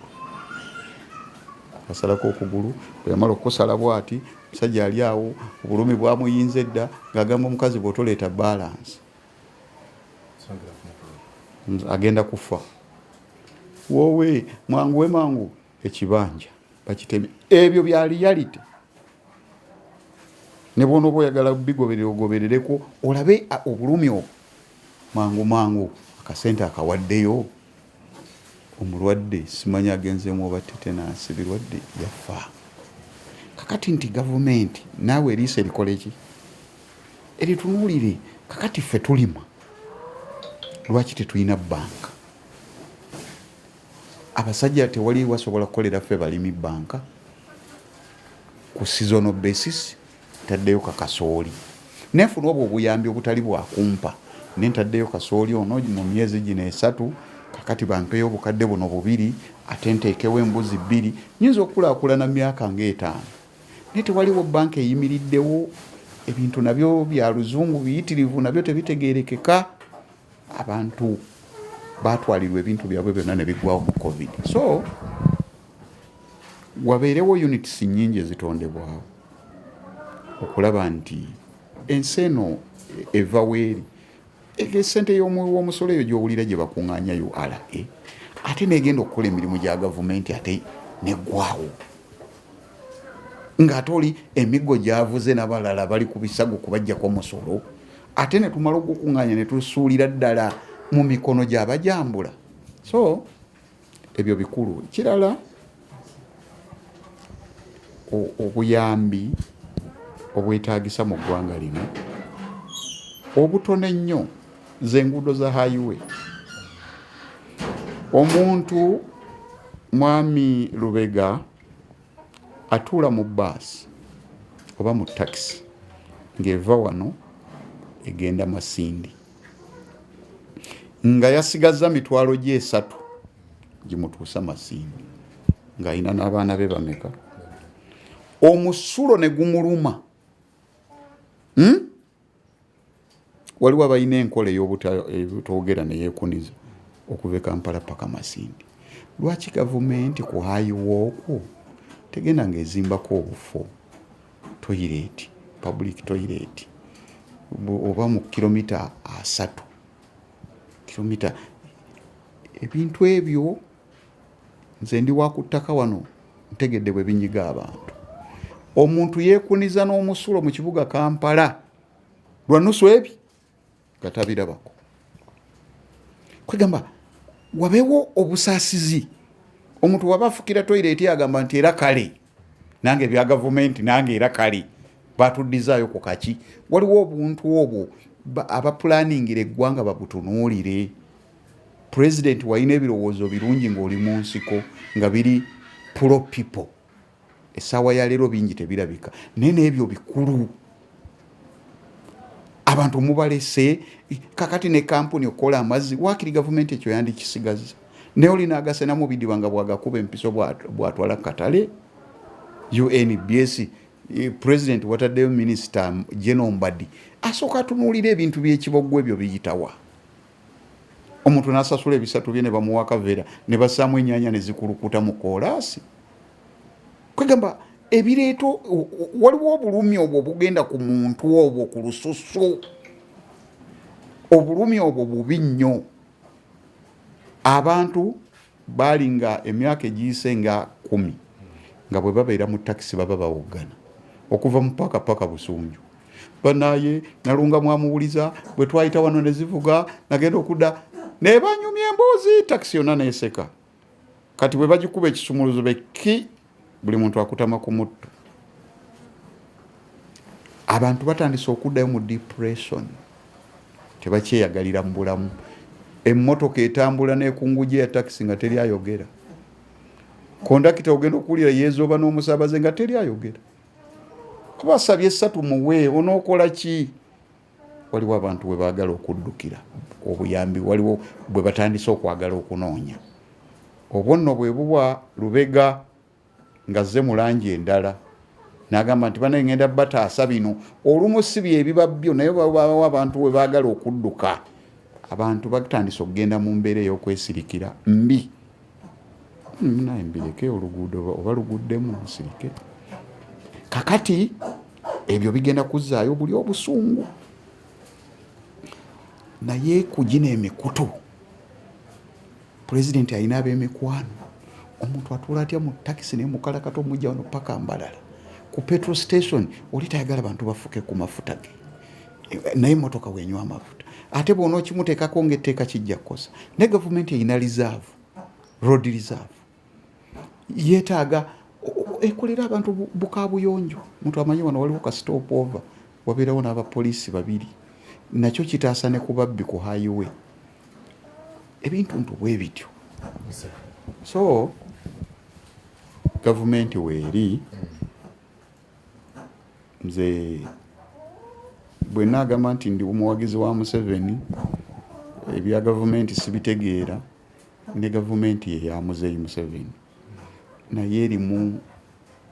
kasalako okugulu. Bwe yamala okukusala bw'ati, omusajja ali awo obulumi bwamuyinza edda, ng'agamba omukazi bw'otoleeta balance agenda kufa. Woowe mwanguwe mangu ekibanja bakitemye. Ebyo bya reality. Ne bw'onooba oyagala bigoberera ogoberereko olabe obulumi obwo mangu akasente akawaddeyo. Omulwadde simanyi agenzeemu oba tetenasi, birwadde yafa. Kakati nti gavumenti naawe eriisa erikola eki? Eritunuulire. Kakati ffe tulima, lwaki tetulina banka? Abasajja tewali wasobola kukolera ffe balimi banka ku seasonal basis. Taddeyo kakasooli, nefuna obwo obuyambi obutali bwakumpa, nentaddeyo kasooli ono mu myezi gino 3. Kakati bampeyo obukadde buno 2 ate nteekewo embuzi 2, nyinza okukulaakulana myaka nga5. Naye tewaliwo banka eyimiriddewo. Ebintu nabyo bya luzungu biyitirivu, nabyo tebitegeerekeka. Abantu batwalirwa ebintu byabwe byonna ne bigwawo mu COVID. So wabeerewo units nnyingi ezitondebwawo okulaba nti ensi eno eva weeri. Esente y'omusolo eyo gy'owulira gye bakuŋŋaanyayo RA, ate negenda okukola emirimu gya gavumenti ate neggwaawo ng'ate oli emiggo gyavuze n'abalala bali ku bisago kubajjako omusolo ate ne tumala okukuŋŋaanya ne tusuulira ddala mu mikono gy'abajambula. So ebyo bikulu. Kirala obuyambi obwetaagisa mu ggwanga lino obutono ennyo z'enguudo za highway. Omuntu mwami Lubega atuula mu bbaasi oba mu takisi ng'eva wano egenda Masindi nga yasigazza mitwalo gye 3 gimutuusa Masindi ng'alina n'abaana be bameka. Omusulo ne gumuluma. Waliwo abalina enkola ey'obutogera ne yeekuniza okuva e Kampala paka Masindi. Lwaki gavumenti ku highway okwo tegenda ng'ezimbako obufo toilet, public toilet oba mu kilomita 3 kilomita ebintu ebyo nze ndi wa ku ttaka wano ntegedde bwe binyiga abantu. Omuntu yeekuniza n'omusulo mu kibuga Kampala lwa nusu ebi gatabirabako. Kwegamba wabeewo obusaasizi. Omuntu waba afukira toilet agamba nti era kale nange bya gavumenti nange era kale batuddizaayo ku kaki. Waliwo obuntu obwo abaplaningira eggwanga babutunuulire. President walina ebirowoozo birungi ng'oli mu nsiko nga biri pro people. Essaawa ya leero bingi tebirabika naye n'ebyo bikulu. Abantu mubalese kakati ne kampuni okola amazzi waakiri gavumenti ekyo yandikisigaza. Ne olina agasena mu bidiba nga bwagakuba empiso bwatwala katale. UNBS President wataddeyo Minister General Mbadi asooka atunuulira ebintu by'ekiboggo ebyo biyitawa. Omuntu n'asasula ebisatu bye ne bamuwa kaveera ne bassaamu ennyaanya ne zikulukuta mu koolaasi. Kwegamba ebireeto waliwo obulumi obwo bugenda ku muntu obwo ku lususu. Obulumi obwo bubi nnyo. Abantu balinga emyaka egiyise nga 10 nga bwe babeera mu takisi baba bawoggana okuva mu paka Busunju. Banaye nalunga mwamuwuliza bwe twayita wano ne zivuga nagenda okudda ne banyumya emboozi takisi yonna neeseka. Kati bwe bagikuba ekisumuluzo beki buli muntu akutama ku mutto. Abantu batandise okuddayo mu depression. Tebakyeyagalira mu bulamu. Emmotoka etambula n'ekunguje ya takisi nga teri ayogera. Kondakita ogenda okuwulira yeezooba n'omusaabaze nga teri ayogera. Basabye 3 muwe onookola ki? Waliwo abantu bwe baagala okuddukira obuyambi, waliwo bwe batandise okwagala okunoonya. Obwo nno bwe buba Lubega ngazze mu langi endala n'agamba nti bana ngenda bataasa bino olumu si bye biba byo naye babawo abantu bwe baagala okudduka. Abantu batandise okugenda mu mbeera ey'okwesirikira mbi. Naye mbireke oluguudo oba luguddemu nsirike. Kakati ebyo bigenda kuzzaayo buli obusungu. Naye kugina emikutu. President alina ab'emikwano. Omuntu atuula atya mu takisi ne mukalakato omujja wano paka Mbalala. Ku petrol station oli tayagala bantu bafuke ku mafuta ge. Naye emmotoka wenywa amafuta. Ate bw'ona okimuteekako ng'etteeka kijja kukosa. Ne gavumenti erina reserve, road reserve. Yeetaaga ekolera abantu bukabuyonjo. Muntu amanyi wano waliwo ka stop over. Wabeerawo n'abapoliisi 2. Nakyo kitaasa ne ku babbi ku highway. Ebintu bwe bityo. So gavumenti weeri nze bwe naagamba nti ndi omuwagizi wa Museveni ebya gavumenti sibitegeera ne gavumenti eya Muzeeyi Museveni naye erimu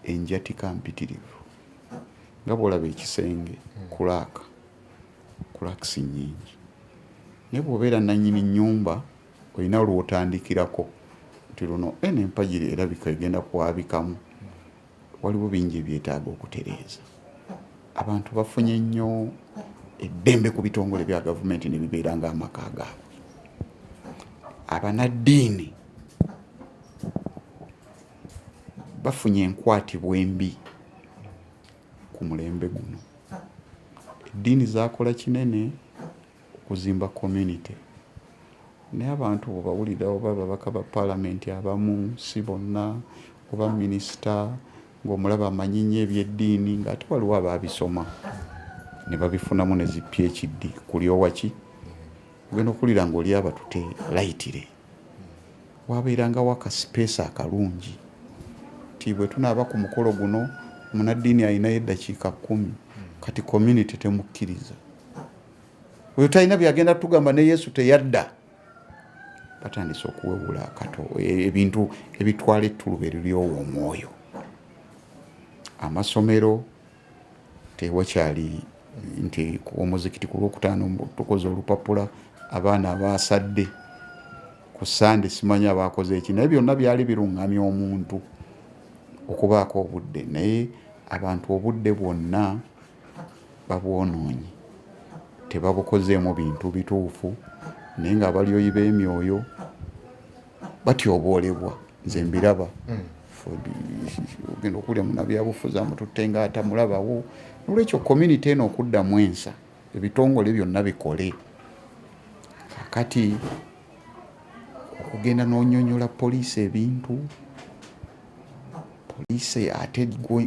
enjatika mpitirivu nga bw'olaba ekisenge kulakisi nnyingi naye bw'obeera nannyini nnyumba olina lw'otandikirako nti luno n'empagiri erabika egenda kwabikamu. Waliwo bingi ebyetaaga okutereeza. Abantu bafunye nnyo eddembe ku bitongole bya gavumenti ne bibeera ng'amaka gaabwe. Abanaddiini bafunye enkwatibwa embi ku mulembe guno. Eddiini zakola kinene okuzimba community, naye abantu bwebawulira oba ababaka ba paalamenti abamu si bonna oba minisita ng'omulaba amanyi nnyo ebyeddiini ng'ate waliwo abaabisoma ne babifunamu ne zi PhD kulyowaki ogenda okulira ng'oli abatute layitire wabeerangawo akasipeesa akalungi ti bwe tunaaba ku mukolo guno munaddiini alinayo eddakiika 10 kati community temukkiriza oyo talina byagenda tugamba ne Yesu teyadda. Batandise okuwewula akato ebintu ebitwala ettuluba eriryowa omwoyo. Amasomero tewakyali nti omuzikiti ku Lwokutaano tukoze olupapula abaana abaasadde ku Sande simanyi abaakoze eki naye byonna byali biruŋŋamya omuntu okubaako obudde naye abantu obudde bwonna babwonoonyi tebabukozeemu bintu bituufu naye nga abalyoyi b'emyoyo batyoboolebwa. Nze mbiraba ogenda okulya munabyabufuzi amututte nga atamulabawo. Nolwekyo community eno okuddamu ensa ebitongole byonna bikole. Kakati okugenda n'onnyonnyola poliisi ebintu poliisi ate